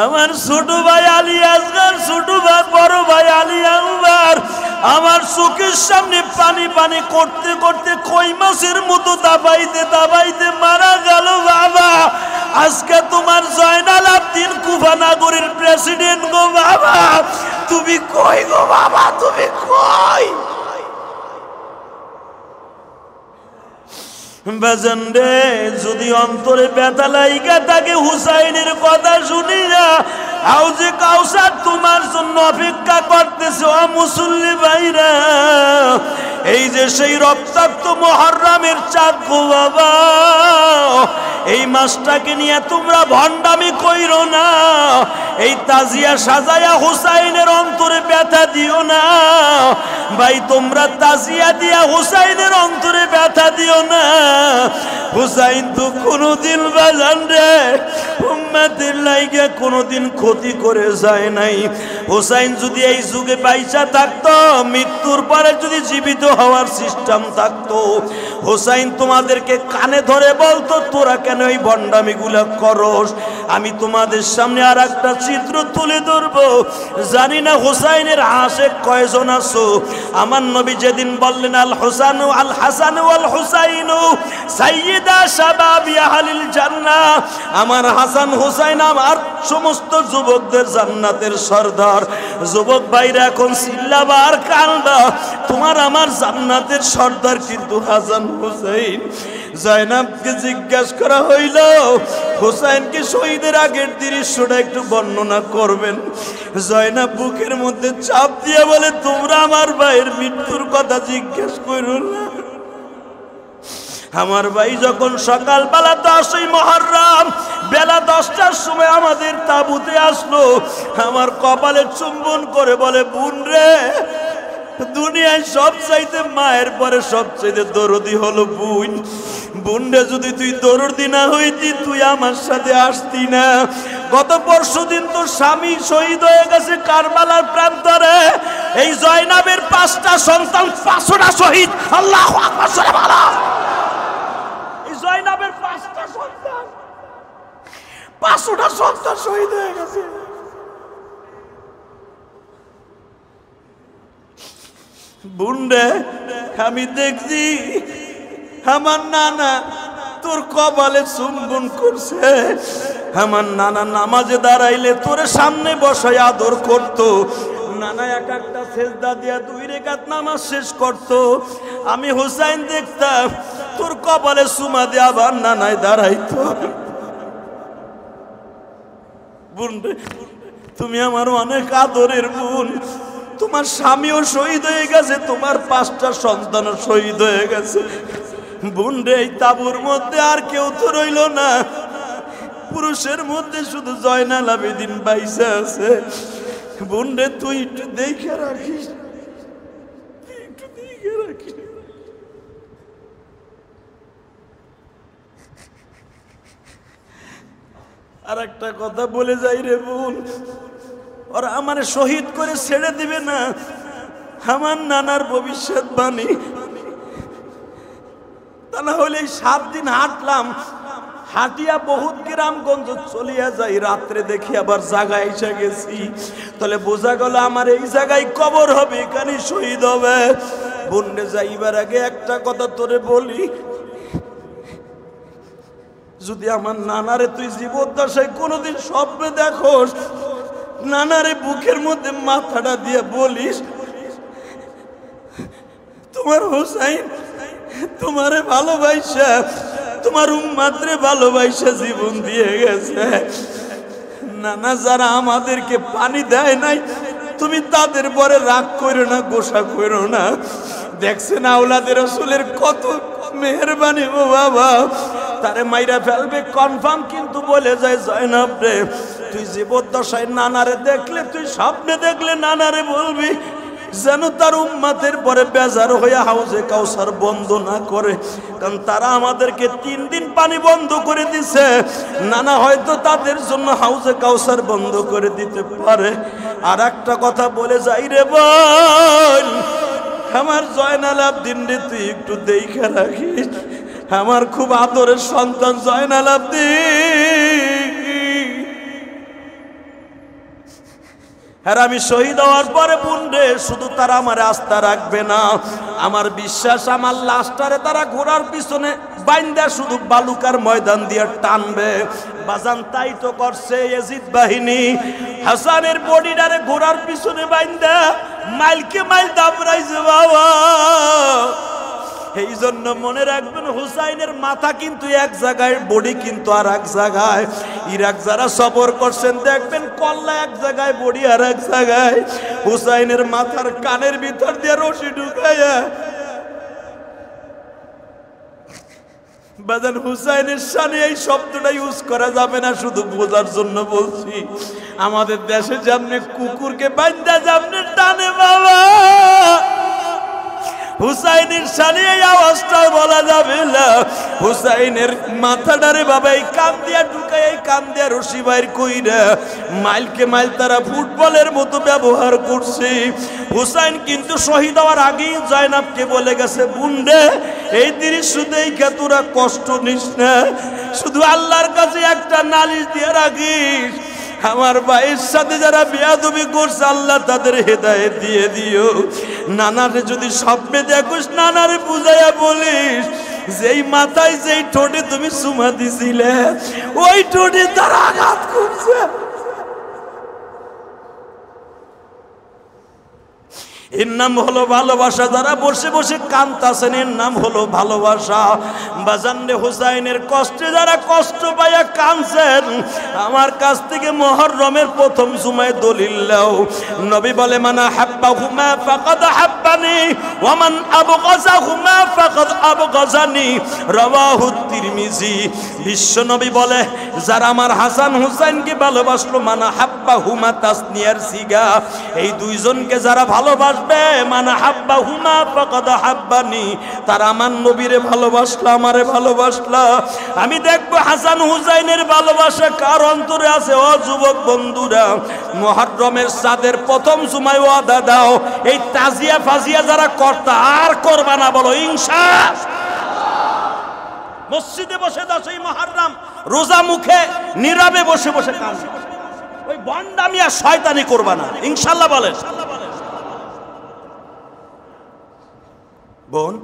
আমার ছোট ভাই আলী আসগার, ছোট ভাই বড় ভাই আলী আকবর আমার চোখের সামনে পানি পানি করতে করতে কই মাছের মতো দাবাইতে দাবাইতে মারা গেল। বাবা আজকে তোমার জয়নাল আবেদিন কুফা নগরীর প্রেসিডেন্ট গো বাবা, তুমি কই গো বাবা, তুমি কই? বাজান রে, যদি অন্তরে ব্যথা লাইগা থাকে হুসাইনের কথা শুনিয়া হাউজে কাউসার তোমার জন্য অপেক্ষা করতেছে। ও মুসল্লি ভাইরা, এই যে সেই রক্তাক্ত মুহররমের চাঁদ গো বাবা, এই মাসটাকে নিয়ে তোমরা ভণ্ডামি কইরো না। এই তাজিয়া সাজায়া হুসাইনের অন্তরে ব্যথা দিও না ভাই, তোমরা তাজিয়া দিয়া হুসাইনের অন্তরে ব্যথা দিও না। হুসাইন তো কোনোদিন বাজান রে উম্মতের লাইগা কোনোদিন ক্ষতি করে যায় নাই। হুসাইন যদি এই যুগে পয়সা থাকতো, মৃত্যুর পরে যদি জীবিত হওয়ার সিস্টেম থাকতো, হুসাইন তোমাদেরকে কানে ধরে বলতো তোরা কেন এই ভণ্ডামিগুলা করস। আমি তোমাদের সামনে আর একটা চিত্র তুলে ধরবো। জানি না হুসাইনের আশিক কয়জন আছো। আমার নবী যেদিন বললেন আল হুসানু আল হাসানু আল হুসাইনু সাইয়্যিদা শাবাবি আহলিল জান্নাহ, আমার হাসান হুসাইন আমার সমস্ত যুবকদের জান্নাতের সর্দার। যুবক ভাইরা এখন চিল্লাবার কান্দা, তোমার আমার জান্নাতের সর্দার কিন্তু হাসান হুসাইন। জয়নাবকে জিজ্ঞাসা করা হইল, হুসাইনকে শহীদের আগের দৃশ্যটা একটু বর্ণনা করবেন। জয়নাব বুকের মধ্যে চাপ দিয়ে বলে, তোমরা আমার ভাইয়ের মৃত্যুর কথা জিজ্ঞাসা করো না, আমার ভাই যখন সকালবেলা 10ই মুহররম বেলা 10টার সময় আমাদের তাঁবুতে আসলো, আমার কপালে চুম্বন করে বলে, বোন রে, দুনিয়ায় সবচাইতে মায়ের পরে সবচাইতে দরদি হলো বোন। বোন রে, যদি তুই দরদি না হইতি তুই আমার সাথে আসতি না। গত পরশুদিন তো স্বামী শহীদ হয়ে গেছে কারবালার প্রান্তরে। এই জয়নাবের 5টা সন্তান 500টা শহীদ। আল্লাহু আকবার জোরে বলো। এই জয়নাবের 5টা সন্তান 500টা সন্তান শহীদ হয়ে গেছে। বুন্ডে, আমি দেখছি আমার নানা তোর কপালে চুম্বন করছে। আমার নানা নামাজে দাঁড়াইলে তোর সামনে বসায় আদর করত। নানা এক একটা সেজদা দিয়া 2 রাকাত নামাজ শেষ করত। আমি হুসাইন দেখতাম তোর কপালে চুমা দিয়ে আবার নানায় দাঁড়াইতো। বুন্ডে, তুমি আমার অনেক আদরের বোন। তোমার স্বামীও শহীদ হয়ে গেছে, তোমার 5টা সন্তানও শহীদ হয়ে গেছে। বোন রে, এই তাঁবুর মধ্যে আর কেউ তো রইল না। পুরুষের মধ্যে শুধু জয়নাল আবেদিন বাইসা আছে। বোন রে, তুই একটু দেখে রাখিস, একটু দেখে রাখিস। আর একটা কথা বলে যাই রে বোন, ওরা আমার শহীদ করে ছেড়ে দিবে না। আমার নানার ভবিষ্যৎবাণী। তা না হলে 7 দিন হাঁটলাম, হাঁটিয়া বহুত গ্রামগঞ্জ চলিয়া যাই, রাত্রে দেখি আবার জায়গায় এসে গেছি। তাহলে বোঝা গেল আমার এই জায়গায় কবর হবে, এখানে শহীদ হবে। বন্যে যাইবার আগে একটা কথা তোরে বলি, যদি আমার নানারে তুই জীবদ্দশায় কোনোদিন স্বপ্নে দেখোস, নানারে বুকের মধ্যে মাথাটা দিয়ে বলিস, তোমার হোসাইন তোমারে ভালোবাসা, তোমার উম্মাতরে ভালোবাসা জীবন দিয়ে গেছে। নানা যারা আমাদেরকে পানি দেয় নাই, তুমি তাদের পরে রাগ করো না, গোসা করো না। দেখছেন আওলাদের রাসূলের কত মেহেরবানি। ও বাবা, তারে মাইরা ফেলবে কনফার্ম, কিন্তু বলে যায়, জয়নাব রে, তুই জীবদ্দশায় নানারে দেখলে, তুই স্বপ্নে দেখলে নানারে বলবি যেন তার উম্মাতের পরে বেজার হয়ে হাউজে কাউসার বন্ধ না করে। কারণ তারা আমাদেরকে 3 দিন পানি বন্ধ করে দিছে, নানা হয়তো তাদের জন্য হাউজে কাউসার বন্ধ করে দিতে পারে। আর একটা কথা বলে যাই রে বল, আমার জয়নাল আবদিন রে তুই একটু দেখে রাখিস। আমার খুব আদরের সন্তান জয়নাল আবদিন। আর আমি শহীদ হওয়ার পরে বুনরে, শুধু তারা আমার আস্থা রাখবে না, আমার বিশ্বাস আমার লাশটারে তারা ঘোড়ার পিছনে বাইন্দা শুধু বালুকার ময়দান দিয়ে টানবে। বাজান তাই তো করছে ইয়াজিদ বাহিনী। হাসানের বডিটারে ঘোড়ার পিছনে বাইন্দা মাইলকে মাইল দাবড়াইছে বাবা। এই জন্য মনে রাখবেন, হুসাইনের মাথা কিন্তু এক জায়গায়, বডি কিন্তু আর এক জায়গায়। ইরাক যারা সফর করছেন দেখবেন কল্লা এক জায়গায়, বডি আর এক জায়গায়। হুসাইনের মাথার কানের ভিতর দিয়ে রশি ঢুকাইয়া বাজান, হুসাইনের শানে এই শব্দটা ইউজ করা যাবে না, শুধু বোঝার জন্য বলছি। আমাদের দেশে যেমনি কুকুরকে বান্ধা যেমনি টানে বাবা, হুসাইনের শানে এই আওয়াজটা বলা যাবে না। হুসাইনের মাথাটারে বাবা এই কান দিয়া ঢুকায়, এই কান দিয়া রশি বাইর কইরা মাইলকে মাইল তারা ফুটবলের মতো ব্যবহার করছে। হুসাইন কিন্তু শহীদ হওয়ার আগেই জয়নাবকে বলে গেছে, বুনরে, এই দৃশ্য দেখে তোরা কষ্ট নিস না, শুধু আল্লাহর কাছে একটা নালিশ দিয়ে রাখিস, আমার ভাইয়ের সাথে যারা বেয়াদবি করছে আল্লাহ তাদের হেদায়েত দিয়ে দিও। নানারে যদি স্বপ্নে দেখোস, নানারে বুঝাইয়া বলিস, যেই মাথায় যেই ঠোঁটে তুমি চুমা দিছিলে ওই ঠোঁটে তারা আঘাত করছে। এর নাম হলো ভালোবাসা। যারা বসে বসে কাঁদতাছেন এর নাম হলো ভালোবাসা। বাজানরে হুসাইনের কষ্টে যারা কষ্ট পাইয়া কাঁদছেন, আমার কাছ থেকে মুহররমের প্রথম জুমায় দলিল নাও। নবী বলে মানা হাব্বাহুমা ফাকাদ হাব্বানি ওয়া মান আবগাযাহুমা ফাকাদ আবগাযানি, রাওয়াহু তিরমিজি। বিশ্ব নবী বলে যারা আমার হাসান হুসাইনকে ভালোবাসলো, মানা হাব্বাহুমা তাসনিয়ার সিগা, এই দুইজনকে যারা ভালোবাসবে, মানা হাব্বাহুমা ফাকাদ হাব্বানি, তারা আমার নবীরে ভালোবাসলা, আমারে ভালোবাসলা। আমি দেখবো হাসান হুসাইনের ভালোবাসা কার অন্তরে আছে। ও যুবক বন্ধুরা, মুহররমের চাঁদের প্রথম জুমায় ওয়াদা দাও, এই তাজিয়া ফাজিয়া যারা করতা আর করবা না, বলো ইনশাআল্লাহ। মসজিদে বসে 10ই মুহররম রোজা মুখে নীরবে বসে বসে কাঁদবে, ওই বন্ডামি আর শয়তানি করবা না, ইনশাআল্লাহ বলেন। বোন,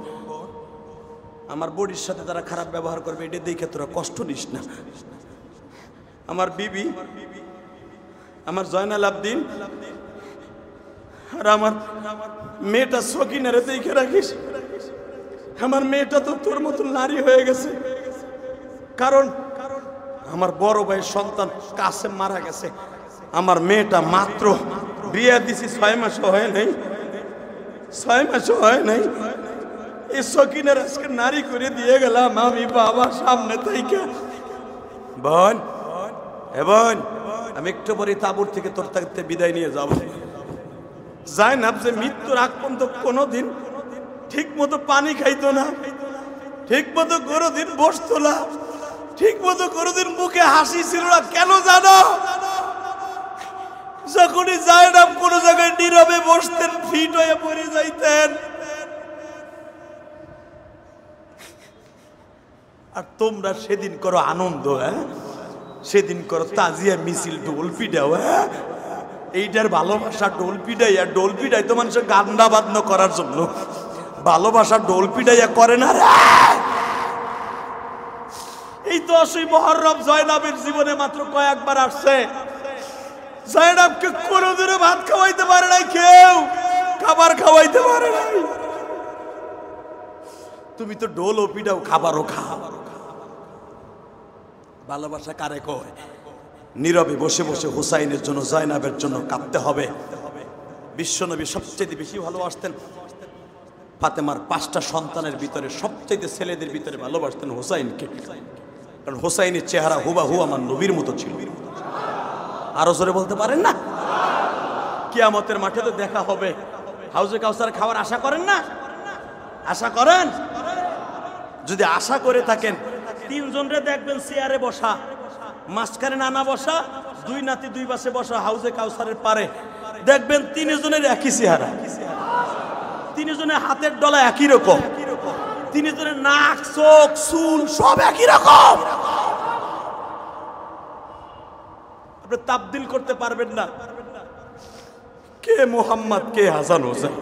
আমার বডির সাথে তারা খারাপ ব্যবহার করবে, এটা দেখে তোরা কষ্ট নিস না। আমার বিবি, আমার জয়নাল আবদিন আর আমার মেয়েটা সকিনারে দেখে রাখিস। আমার মেয়েটা তো তোর মতো নারী হয়ে গেছে, কারণ আমার বড় ভাইয়ের সন্তান কাসেম মারা গেছে। আমার মেয়েটা মাত্র বিয়ে দিছি 6 মাসও হয় নাই, 6 মাসও হয় নাই। এই সকিনের আজকে নারী করে দিয়ে গেলাম আমি বাবা সামনে থেকে। বোন, এ বোন, আমি একটু পরে তাবুর থেকে তোর থাকতে বিদায় নিয়ে যাব। জাইনাব যে মৃত্যুর আগ পর্যন্ত কোনোদিন ঠিক মতো পানি খাইতো না, ঠিক মতো কোনোদিন বসতো না, ঠিক মতো কোনোদিন মুখে হাসি ছিল না। কেন জানো? যখনই জাইনাব কোনো জায়গায় নীরবে বসতেন, ফিট হয়ে পড়ে যাইতেন। আর তোমরা সেদিন করো আনন্দ, হ্যাঁ, সেদিন করো তাজিয়া মিছিল, ঢোল পিটাও, হ্যাঁ। এইটার ভালোবাসা ঢোল পিটাইয়া, ঢোল পিটাই তো মানুষের গান্ডা বাদ্য করার জন্য, ভালোবাসা ঢোল পিটাইয়া করে না রে। এই 10ই মুহররম জয়নাবের জীবনে মাত্র কয়েকবার আসছে। জয়নাবকে কোনোদিনও ভাত খাওয়াইতে পারে নাই, কেউ খাবার খাওয়াইতে পারে নাই। তুমি তো ঢোলও পিটাও, খাবারও খাও। ভালোবাসা কারে কয়? নীরবে বসে বসে হুসাইনের জন্য, জয়নাবের জন্য কাঁদতে হবে। বিশ্বনবী সবচেয়ে বেশি ভালোবাসতেন ফাতেমার 5টা সন্তানের ভিতরে, সবচেয়ে ছেলেদের ভিতরে ভালোবাসতেন হুসাইনকে, কারণ হুসাইনের চেহারা হুবাহু আমার নবীর মতো ছিল। আরো জোরে বলতে পারেন না? কিয়ামতের মাঠে তো দেখা হবে। হাউজে কাউসার খাওয়ার আশা করেন না? আশা করেন? যদি আশা করে থাকেন, 3 জনরে দেখবেন চেয়ারে বসা, মাঝখানে নানা বসা, 2 নাতি 2 পাশে বসা হাউজে কাউসারের পারে। দেখবেন 3 জনের একই চেহারা, 3 জনের হাতের ডলা একই রকম, 3 জনের নাক, চোখ, চুল সব একই রকম। আপনি তাবদিল করতে পারবেন না কে মুহাম্মদ, কে হাসান হোসেন।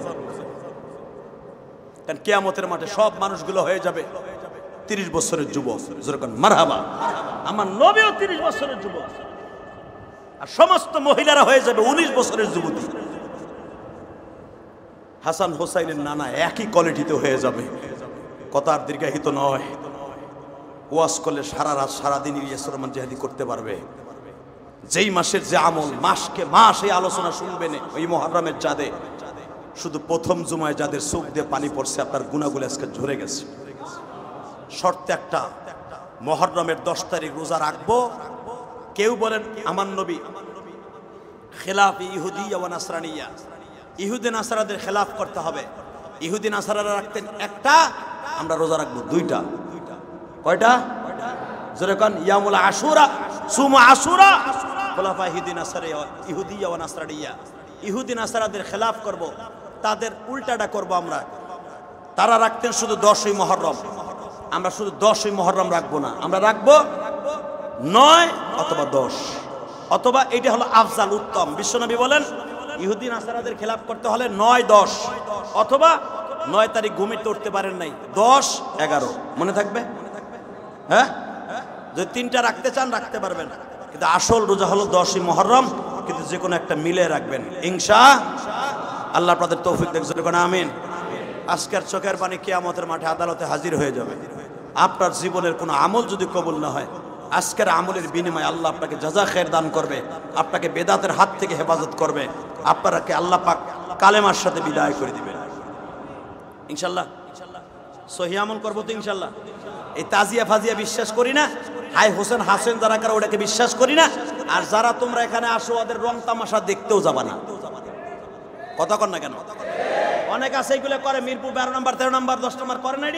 কারণ কিয়ামতের মাঠে সব মানুষগুলো হয়ে যাবে 30 বছরের যুবক। যেরকম মারহাবা, আমার নবীও 30 বছরের যুবক, আর সমস্ত মহিলারা হয়ে যাবে 19 বছরের যুবতী। হাসান হোসাইনের নানা একই কোয়ালিটিতে হয়ে যাবে। কথা আর দীর্ঘায়িত নয়। ওয়াজ করলে সারা রাত সারাদিন ইলিয়াস রহমান জিহাদি করতে পারবে। যেই মাসের যে আমল, মাসকে মাস এই আলোচনা শুনবেন ওই মুহররমের চাঁদে। শুধু প্রথম জুমায় যাদের চোখ দিয়ে পানি পড়ছে, আপনার গুনাহগুলো আজকে ঝরে গেছে। শর্ত একটা, মুহররমের 10 তারিখ রোজা রাখবো। কেউ বলেন আমার নবী খেলাফ ইহুদিয়া ওয়া নাসরানিয়া, ইহুদি নাসারাদের খেলাফ করতে হবে। ইহুদি নাসারারা রাখতেন একটা, আমরা রোজা রাখবো 2টা। কয়টা? যেরকম ইয়ামুল আশুরা, সুমু আশুরা, খোলাফা ইহুদিয়া ওয়া নাসরানিয়া। ইহুদি নাসারাদের খেলাফ করব, তাদের উল্টাটা করব আমরা। তারা রাখতেন শুধু 10ই মুহররম, আমরা শুধু 10ই মুহররম রাখবো না, আমরা রাখবো 9 অথবা 10, অথবা এটা হলো আফজাল, উত্তম। বিশ্বনবী বলেন ইহুদি নাসারাদের খেলাফ করতে হলে 9, 10, অথবা 9 তারিখ ঘুমিতে উঠতে পারেন নাই, 10, 11 মনে থাকবে। হ্যাঁ, যদি 3টা রাখতে চান রাখতে পারবেন, কিন্তু আসল রোজা হলো 10ই মুহররম, কিন্তু যে কোনো একটা মিলে রাখবেন ইনশাআল্লাহ। আল্লাহ আপনাদের তৌফিক দেখ, যেন আমিন। আজকের চোখের পানি কিয়ামতের মাঠে আদালতে হাজির হয়ে যাবে। আপনার জীবনের কোনো আমল যদি কবুল না হয়, আজকের আমলের বিনিময়ে আল্লাহ আপনাকে জাযা খের দান করবে, আপনাকে বেদাতের হাত থেকে হেফাজত করবে, আপনাকে আল্লাহ পাক কালেমার সাথে বিদায় করে দিবেন ইনশাল্লাহ। সহি আমল করবো তো ইনশাল্লাহ। এই তাজিয়া ফাজিয়া বিশ্বাস করি না, হাই হোসেন হাসেন যারা কারা ওটাকে বিশ্বাস করি না। আর যারা তোমরা এখানে আসো ওদের রং তামাশা দেখতেও যাবা না, কথা কর না কেন? অনেক আছে এগুলো করে, মিরপুর 12 নম্বর 13 নম্বর 10 নম্বর করে না,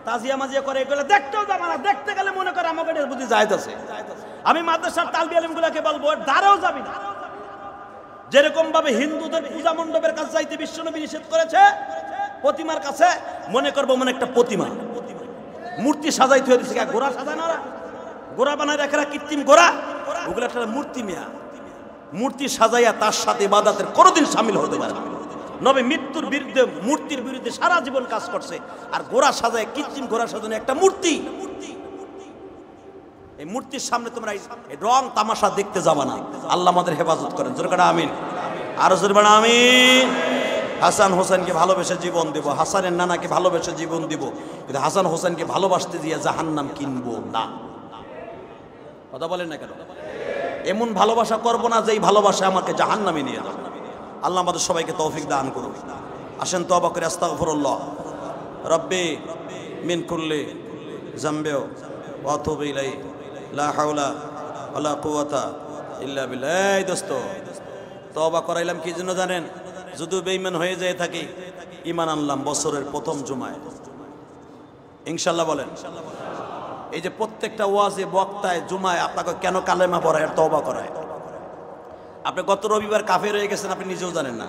তাজিয়া মাজিয়া করে, এগুলো দেখতেও যাবা না। দেখতে গেলে মনে করে আমাকে বুঝি যাইতেছে। আমি মাদ্রাসার তালবি আলিমগুলোকে বলবো দ্বারাও যাবি না। যেরকম ভাবে হিন্দুদের পূজা মণ্ডপের কাছে যাইতে বিশ্বনবী নিষেধ করেছে, প্রতিমার কাছে মনে করবো মনে একটা প্রতিমা, মূর্তি সাজাইতে হয়ে দিচ্ছে। গোড়া সাজানো, গোড়া বানায় রাখে কৃত্রিম গোড়া, ওগুলো একটা মূর্তি। মিয়া মূর্তি সাজাইয়া তার সাথে ইবাদতের কোনোদিন শামিল হতে পারে না। নবী মৃত্যুর বিরুদ্ধে, মূর্তির বিরুদ্ধে সারা জীবন কাজ করছে। আর গোড়া সাজায়, কৃত্রিম গোড়া সাজানো একটা মূর্তি, এই মূর্তির সামনে তোমরা রং তামাশা দেখতে যাবা না। আল্লাহ আমাদের হেফাজত করেন, জোরে করে আমিন। আরো জোরে বলেন আমিন। হাসান হোসেনকে ভালোবেসে জীবন দিব, হাসানের নানাকে ভালোবেসে জীবন দিব, কিন্তু হাসান হোসেনকে ভালোবাসতে দিয়ে জাহান্নাম কিনবো না। কথা বলেন না কেন? এমন ভালোবাসা করবো না যেই ভালোবাসা আমাকে জাহান্নামে নিয়ে যাবে। আল্লাহ আমাদের সবাইকে তৌফিক দান করুন। আসেন তওবা করে আস্তাগফিরুল্লাহ রব্বি মিন কুল্লি যামবি ওয়া আতুবু ইলাইহি লা হাওলা ওয়ালা কুওয়াতা ইল্লা বিল্লাহ। এই দোস্ত, তওবা করাইলাম কি জন্য জানেন? যদি বেঈমান হয়ে যায় থাকি, ঈমান আনলাম বছরের প্রথম জুমায় ইনশাআল্লাহ বলেন। এই যে প্রত্যেকটা ওয়াজে বক্তায় জুমায় আপনাকে কেন কালেমা পড়ায় আর তওবা করায়? আপনি গত রবিবার কাফের হয়ে গেছেন, আপনি নিজেও জানেন না।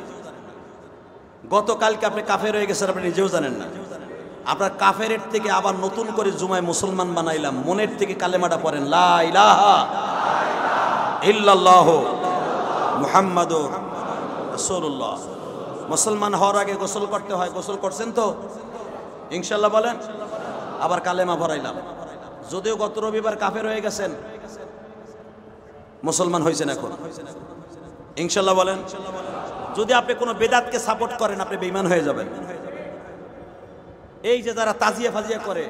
গতকালকে আপনি কাফের হয়ে গেছেন, আপনি নিজেও জানেন না। আপনার কাফের থেকে আবার নতুন করে জুমায় মুসলমান বানাইলাম, মনের থেকে কালেমাটা পড়েন, লা ইলাহা ইল্লাল্লাহু মুহাম্মাদুর রাসূলুল্লাহ। মুসলমান হওয়ার আগে গোসল করতে হয়, গোসল করছেন তো ইনশাআল্লাহ বলেন। আবার কালেমা পড়াইলাম, যদিও গত রবিবার কাফের হয়ে গেছেন, মুসলমান হয়েছেন এখন ইনশাআল্লাহ বলেন। যদি আপনি কোনো বেদাতকে সাপোর্ট করেন, আপনি বেঈমান হয়ে যাবেন। এই যে যারা তাজিয়া ফাজিয়া করে,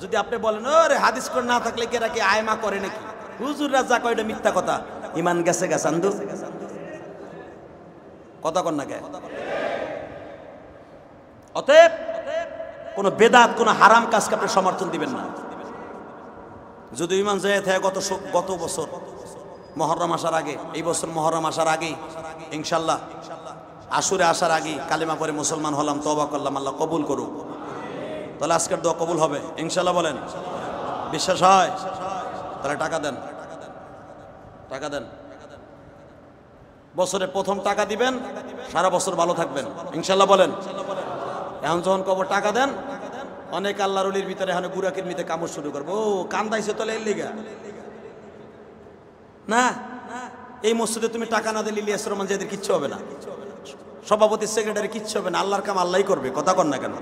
যদি আপনি বলেন ওরে হাদিস করে না থাকলে কে রাখি আয়মা করে নাকি, হুজুররা যা কয় এটা মিথ্যা কথা, ইমান গেছে গাছান্দু, কথা কন না কে? অতএব কোন বেদাত, কোন হারাম কাজকে আপনি সমর্থন দিবেন না। যদি ইমান যায় থাকে গত বছর মুহররম আসার আগে, এই বছর মুহররম আসার আগে ইনশাআল্লাহ, আশুরে আসার আগে কালেমা পড়ে মুসলমান হলাম, তওবা করলাম, আল্লাহ কবুল করুক, তাহলে আজকের দোয়া কবুল হবে ইনশাআল্লাহ বলেন। বিশ্বাস হয়? তাহলে টাকা দেন, টাকা দেন। বছরে প্রথম টাকা দিবেন, সারা বছর ভালো থাকবেন ইনশাআল্লাহ বলেন। এখন যখন কবর টাকা দেন, অনেক আল্লাহর ওলির ভিতরে এখন বুড়াকির মিতে কামড় শুরু করবো, ও কান্দাইছে তো এর লিগা না। এই মসজিদে তুমি টাকা না দিলে ইলিয়াস রহমান যাদের কিচ্ছু হবে না, সভাপতি সেক্রেটারি কিচ্ছু হবে না, আল্লাহর কাম আল্লাহই করবে, কথা কন না কেন?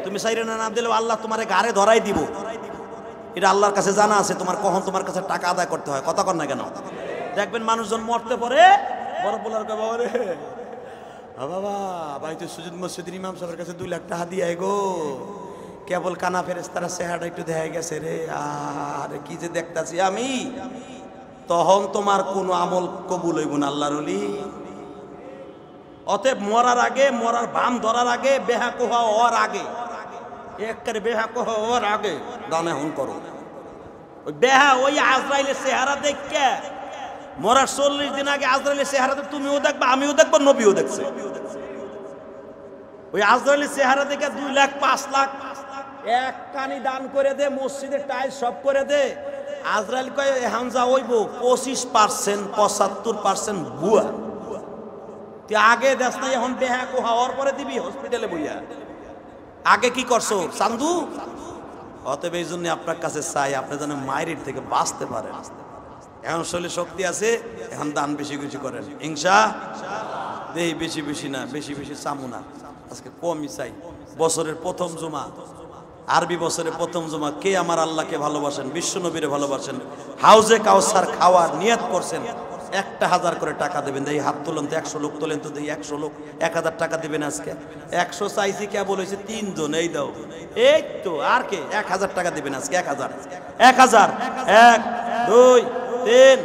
তুমি সাইরে না দিলেও আল্লাহ তোমার গাড়ে ধরাই দিব, এটা আল্লাহর কাছে জানা আছে, তোমার কখন তোমার কাছে টাকা আদায় করতে হয়, কথা কন না কেন? দেখবেন মানুষজন মরতে পরে বড় পোলার কে বাবা রে, বাবা ভাই তো সুজিত মসজিদের ইমাম সাহেবের কাছে 2 লাখ টাকা দিয়ে গো, কেবল কানা ফেরেশতারা চেহারা একটু দেখা গেছে রে, আর কি যে দেখতাছি আমি, তখন তোমার কোন আমল কবুল হইব না আল্লাহর ওলি। অতএব মরার আগে, মরার বাম ধরার আগে, বেহাকুহা হওয়ার আগে, একবারে বেহাকুহা হওয়ার আগে দানে হন করো। ওই বেহা, ওই আজরাইলের চেহারা দেখে মরার 40 দিন আগে আজরাইলের চেহারাতে তুমিও দেখবা, আমিও দেখবো, নবীও দেখছে। ওই আজরাইলের চেহারা দেখে 2 লাখ 5 লাখ এক কানি দান করে দে, মসজিদের টাইলস সব করে দে। আজরাইল কয় হামজা হইব 25%, 75% বুয়া। তুই আগে দেশ নাই, এখন বেহাকু হওয়ার পরে দিবি হসপিটালে বইয়া। আগে কি করছো চান্দু? অতএব এই জন্য আপনার কাছে চাই, আপনি যেন মায়ের থেকে বাঁচতে পারেন। এখন শরীরে শক্তি আছে, এখন দান বেশি বেশি করেন ইনশা। দেই বেশি বেশি না, বেশি বেশি চামু না, আজকে কমই চাই। বছরের প্রথম জুমা, আরবি বছরের প্রথম জুমা, কে আমার আল্লাহকে ভালোবাসেন, বিশ্ব নবীরে ভালোবাসেন, হাউজে কাউসার খাওয়ার নিয়ত করছেন, একটা 1000 করে টাকা দেবেন। এই হাত তোলেন তো, 100 লোক তোলেন তো, 100 লোক 1000 টাকা দিবেন আজকে। 100 চাইছি কে বলেছে 3 জন, এই দাও। এই তো আর কে 1000 টাকা দিবেন আজকে, 1000 1000 1 2 3।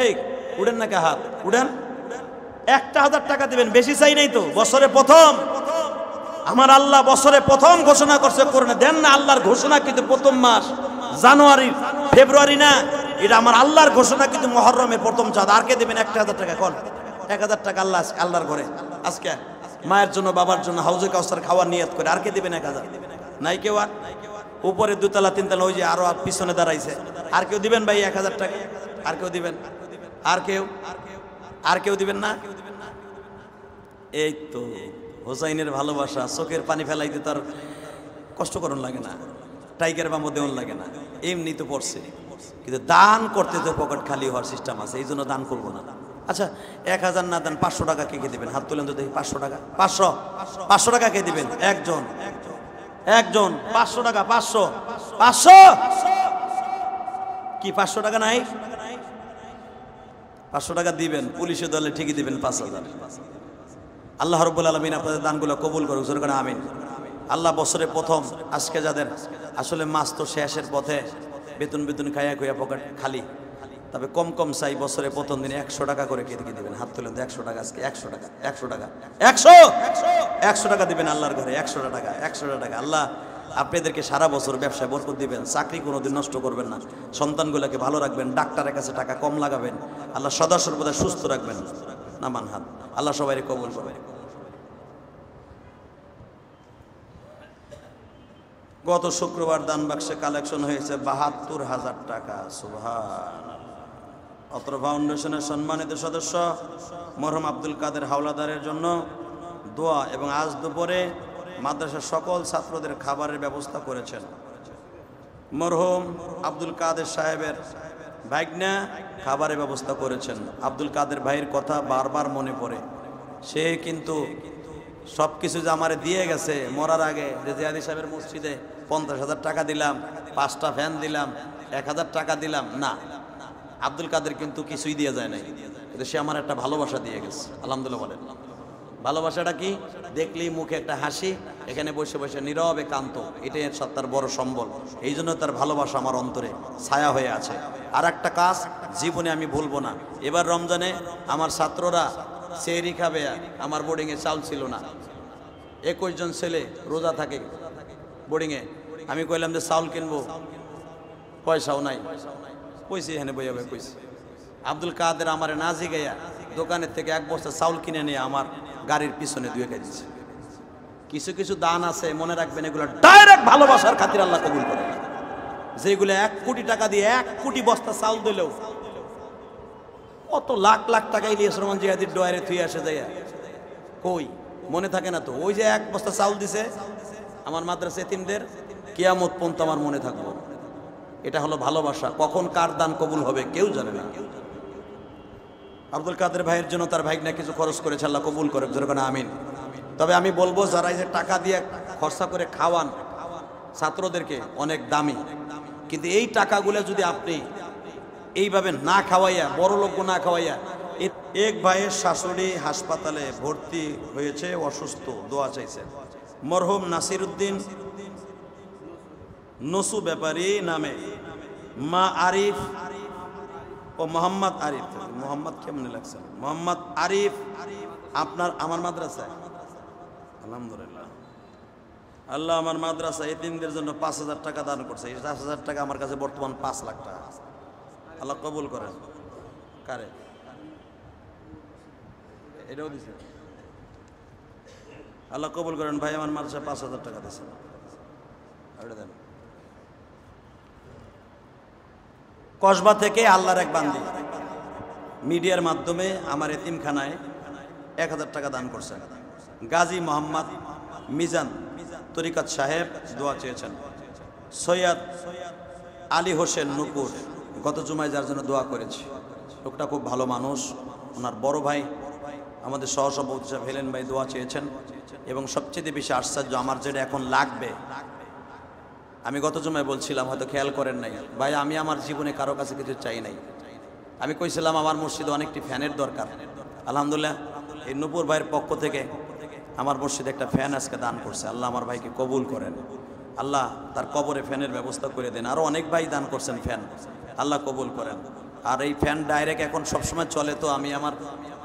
এই উড়েন না কে হাত উড়েন, একটা 1000 টাকা দিবেন, বেশি চাই নাই তো। বছরে প্রথম আমার আল্লাহ বছরে প্রথম ঘোষণা করছে কোরআনে, দেন না আল্লাহর ঘোষণা কিন্তু প্রথম মাস জানুয়ারি ফেব্রুয়ারি না, এটা আমার আল্লাহর ঘোষণা কিন্তু মুহররমের প্রথম চাঁদ। আর কে দেবেন 1000 টাকা? কোন 1000 টাকা আল্লাহ আল্লাহর ঘরে আজকে মায়ের জন্য বাবার জন্য হাউজে কাউসার খাওয়ার নিয়ত করে। আর কে দিবেন 1000? নাই কেউ। আর উপরে 2 তলা 3 তলা ওই যে আরো পিছনে দাঁড়াইছে, আর কেউ দিবেন ভাই 1000 টাকা? আর কেউ দিবেন? আর কেউ দিবেন না? এই তো হোসাইনের ভালোবাসা, চোখের পানি ফেলাইতে তার কষ্ট করুন লাগে না, টাইগার বামো দেওয়ান লাগে না, এমনি তো পড়ছে। কিন্তু দান করতে তো পকেট খালি হওয়ার সিস্টেম আছে, এই জন্য দান করবো না। আচ্ছা 1000 না দেন 500 টাকা কে দিবেন? হাত তুলেন তো দেখি। 500 টাকা, 500 টাকা কে দিবেন? একজন 500 টাকা। 500 কি 500 টাকা নাই? 500 টাকা দিবেন, পুলিশের দলে ঠিকই দিবেন 5000। আল্লাহ রাব্বুল আলামিন আপনাদের দানগুলো কবুল করুক, জোরে করে আমিন। আল্লাহ বছরে প্রথম আজকে যাদের আসলে মাস তো শেষের পথে, বেতন খাইয়া খুইয়া পকেট খালি, তবে কম চাই বছরে প্রথম দিনে 100 টাকা করে কে দিবেন? হাত তুলেন তো। 100 টাকা আজকে, 100 টাকা 100 টাকা দিবেন আল্লাহর ঘরে। 100 টাকা। আল্লাহ আপনাদেরকে সারা বছর ব্যবসায় বরকত দিবেন, চাকরি কোনোদিন নষ্ট করবেন না, সন্তানগুলোকে ভালো রাখবেন, ডাক্তারের কাছে টাকা কম লাগাবেন, আল্লাহ সদা সর্বদা সুস্থ রাখবেন। নামান হাত, আল্লাহ সবাই কবুল করবেন। গত শুক্রবার দান বাক্সে কালেকশন হয়েছে ৭২,০০০ টাকা। সুবহানাল্লাহ। অত্র ফাউন্ডেশনের সম্মানিত সদস্য মরহুম আব্দুল কাদের হাওলাদারের জন্য দোয়া এবং আজ দুপুরে মাদ্রাসার সকল ছাত্রদের খাবারের ব্যবস্থা করেছেন। মরহুম আব্দুল কাদের সাহেবের ভাইগনা খাবারের ব্যবস্থা করেছেন। আব্দুল কাদের ভাইয়ের কথা বারবার মনে পড়ে, সে কিন্তু সব কিছু যে আমারে দিয়ে গেছে মরার আগে, যে জিয়াদি সাহেবের মসজিদে 50,000 টাকা দিলাম, 5টা ফ্যান দিলাম, 1000 টাকা দিলাম, না, আব্দুল কাদের কিন্তু কিছুই দিয়ে যায় নাই, কিন্তু সে আমার একটা ভালোবাসা দিয়ে গেছে। আলহামদুলিল্লাহ বলেন। ভালোবাসাটা কি? দেখলেই মুখে একটা হাসি, এখানে বসে বসে নীরবে কান্ত, এটাই তার বড় সম্বল। এই জন্য তার ভালোবাসা আমার অন্তরে ছায়া হয়ে আছে। আর একটা কাজ জীবনে আমি ভুলবো না, এবার রমজানে আমার ছাত্ররা সেহরি খাবে, আমার বোর্ডিংয়ে চাউল ছিল না, 21 জন ছেলে রোজা থাকে বোর্ডিংয়ে। আমি কইলাম যে চাউল কিনবো, পয়সাও নাই, কইছি এখানে বইয়া কইছি। আব্দুল কাদের আমারে না জিগাইয়া দোকানের থেকে 1 বস্তা চাউল কিনে নিয়ে আমার গাড়ির পিছনে দুয়ে দিচ্ছে। কিছু দান আছে মনে রাখবেন, এগুলো ডাইরেক্ট ভালোবাসার খাতির আল্লাহ কবুল করে। যেগুলো 1 কোটি টাকা দিয়ে 1 কোটি বস্তা চাউল দিলেও কত লাখ টাকা ইলিয়াস রহমান জিহাদির ডয়ারে থুয়ে আসে যায়, কই মনে থাকে না তো? ওই যে 1 বস্তা চাউল দিছে আমার মাদ্রাসা এতিমদের, কিয়ামত পর্যন্ত আমার মনে থাকবো। এটা হলো ভালোবাসা। কখন কার দান কবুল হবে কেউ জানে না। আব্দুল কাদের ভাইয়ের জন্য তার ভাইগনা কিছু খরচ করেছে, আল্লাহ কবুল করে, যেরকম আমিন। তবে আমি বলবো যারা এই যে টাকা দিয়ে খরচা করে খাওয়ান ছাত্রদেরকে, অনেক দামি, কিন্তু এই টাকাগুলো যদি আপনি এইভাবে না খাওয়াইয়া, বড় লোক না খাওয়াইয়া। এক ভাইয়ের শাশুড়ি হাসপাতালে ভর্তি হয়েছে, অসুস্থ, দোয়া চাইছে। মরহুম নাসিরউদ্দিন নসু ব্যাপারী নামে মা আরিফ ও মোহাম্মদ আরিফ, মোহাম্মদ কেমন লাগছে, মোহাম্মদ আরিফ আপনার আমার মাদ্রাসায়, আলহামদুলিল্লাহ আল্লাহ আমার মাদ্রাসা এতিমদের জন্য 5,000 টাকা দান করছে। এই 5,000 টাকা আমার কাছে বর্তমান 5 লাখ টাকা। আল্লাহ কবুল করেন। কারে এটাও দিছে, আল্লাহ কবুল করেন। ভাই আমার মাদ্রাসা 5,000 টাকা দিয়েছে, দেন। কসবা থেকে আল্লাহর এক বান্দি মিডিয়ার মাধ্যমে আমার এতিমখানায় 1000 টাকা দান করছেন। গাজী মোহাম্মদ মিজান তরিকাত সাহেব দোয়া চেয়েছেন। সৈয়দ আলী হোসেন নুপুর গত জুমায় যার জন্য দোয়া করেছি, লোকটা খুব ভালো মানুষ। ওনার বড় ভাই আমাদের সহসভাপতি সাহেব হেলেন ভাই দোয়া চেয়েছেন। এবং সবচেয়ে বেশি আশ্চর্য, আমার যেটা এখন লাগবে, আমি গত জুমায় বলছিলাম, হয়তো খেয়াল করেন নাই ভাই, আমি আমার জীবনে কারো কাছে কিছু চাই নাই, আমি কইছিলাম আমার মসজিদে অনেকটি ফ্যানের দরকার। আলহামদুলিল্লাহ এই নূপুর ভাইয়ের পক্ষ থেকে আমার মসজিদে একটা ফ্যান আজকে দান করছে। আল্লাহ আমার ভাইকে কবুল করেন, আল্লাহ তার কবরে ফ্যানের ব্যবস্থা করে দেন। আরও অনেক ভাই দান করছেন ফ্যান, আল্লাহ কবুল করেন। আর এই ফ্যান ডাইরেক্ট এখন সবসময় চলে, তো আমি আমার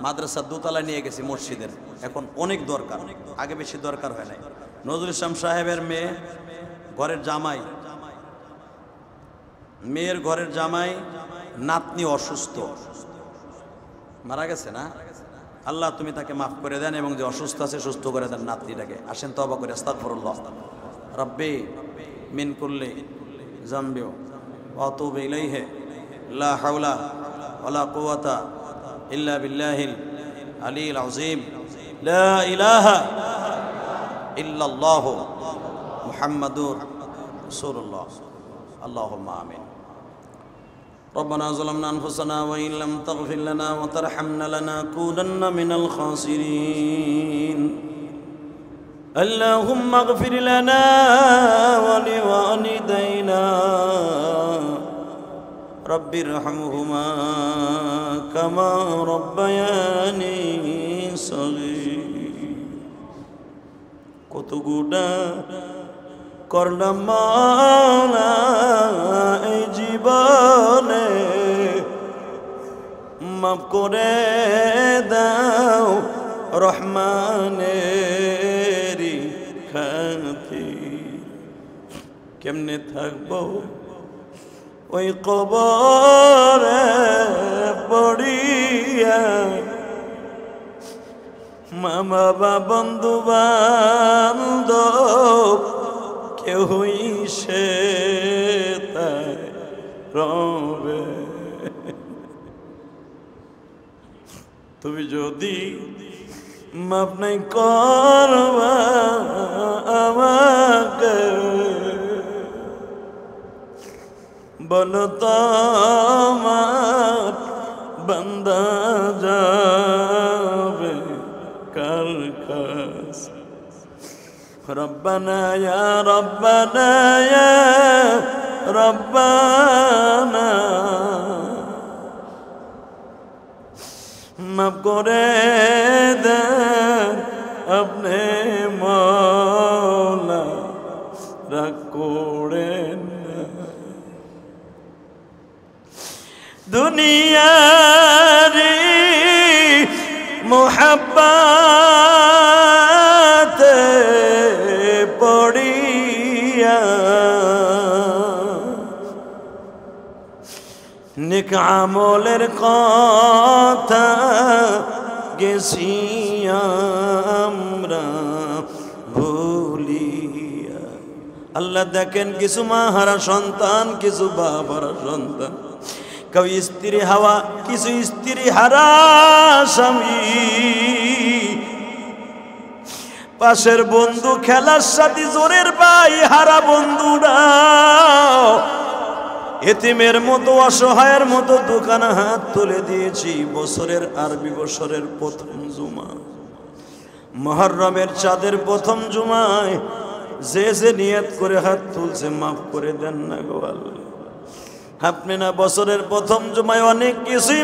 মাদ্রাসার দোতলায় নিয়ে গেছি মসজিদের, এখন অনেক দরকার, আগে বেশি দরকার হয় নাই। নজরুল ইসলাম সাহেবের মেয়ে ঘরের জামাই, মেয়ের ঘরের জামাই নাতনি অসুস্থ, মারা গেছে না? আল্লাহ তুমি তাকে মাফ করে দেন এবং যে অসুস্থ আছে সুস্থ করে দেন নাতনিটাকে। আসেন তওবা করে আস্তাগফিরুল্লাহ রব্বি মিন কুল্লি যামবি ওয়া আতুবু ইলাইহি লা হাওলা ওয়ালা কুওয়াতা ইল্লা বিল্লাহিল আলিয়্যিল আযীম লা ইলাহা ইল্লাল্লাহু মুহাম্মাদুর রাসূলুল্লাহ আল্লাহুম্মা আমিন। ربنا ظلمنا أنفسنا وإن لم تغفر لنا وترحمنا لنكونن من الخاسرين اللهم اغفر لنا ولوالدينا رب ارحمهما كما ربياني صغير কত গুনাহ করলাম মাওলা এই জীবনে, মাফ করে দাও রহমানেরি খাতির। কেমনে থাকবো ওই কবরে পড়িয়া, মা বাবা বন্ধু বান্ধব কেউই সে তাই রবে। তুমি যদি মাফ নাই করবা আমাকে, বলো তো আমার বান্দা যাবে কার কাছে? ربنا يا ربنا يا ربنا মাফ করে দেন আপনি মওলা, রাগ করেন না। দুনিয়ারি মোহাব্বত পড়িয়া নেক আমলের কথা গেছি আমরা ভুলিয়া। আল্লাহ দেখেন কিছু মা হারা সন্তান, কিছু বাপ হারা সন্তান, কেউ স্ত্রী হাওয়া, কিছু স্ত্রী হারা স্বামী, পাশের বন্ধু খেলার সাথে জোরের ভাই হারা বন্ধুরা, এতিমের মতো অসহায়ের মতো দোকানে হাত তুলে দিয়েছি। বছরের আরবি বছরের প্রথম জুমা, মুহররমের চাঁদের প্রথম জুমায় যে যে নিয়ত করে হাত তুলছে মাফ করে দেন না গো আল্লাহ। আপনি না বছরের প্রথম জুমায় অনেক কিছুই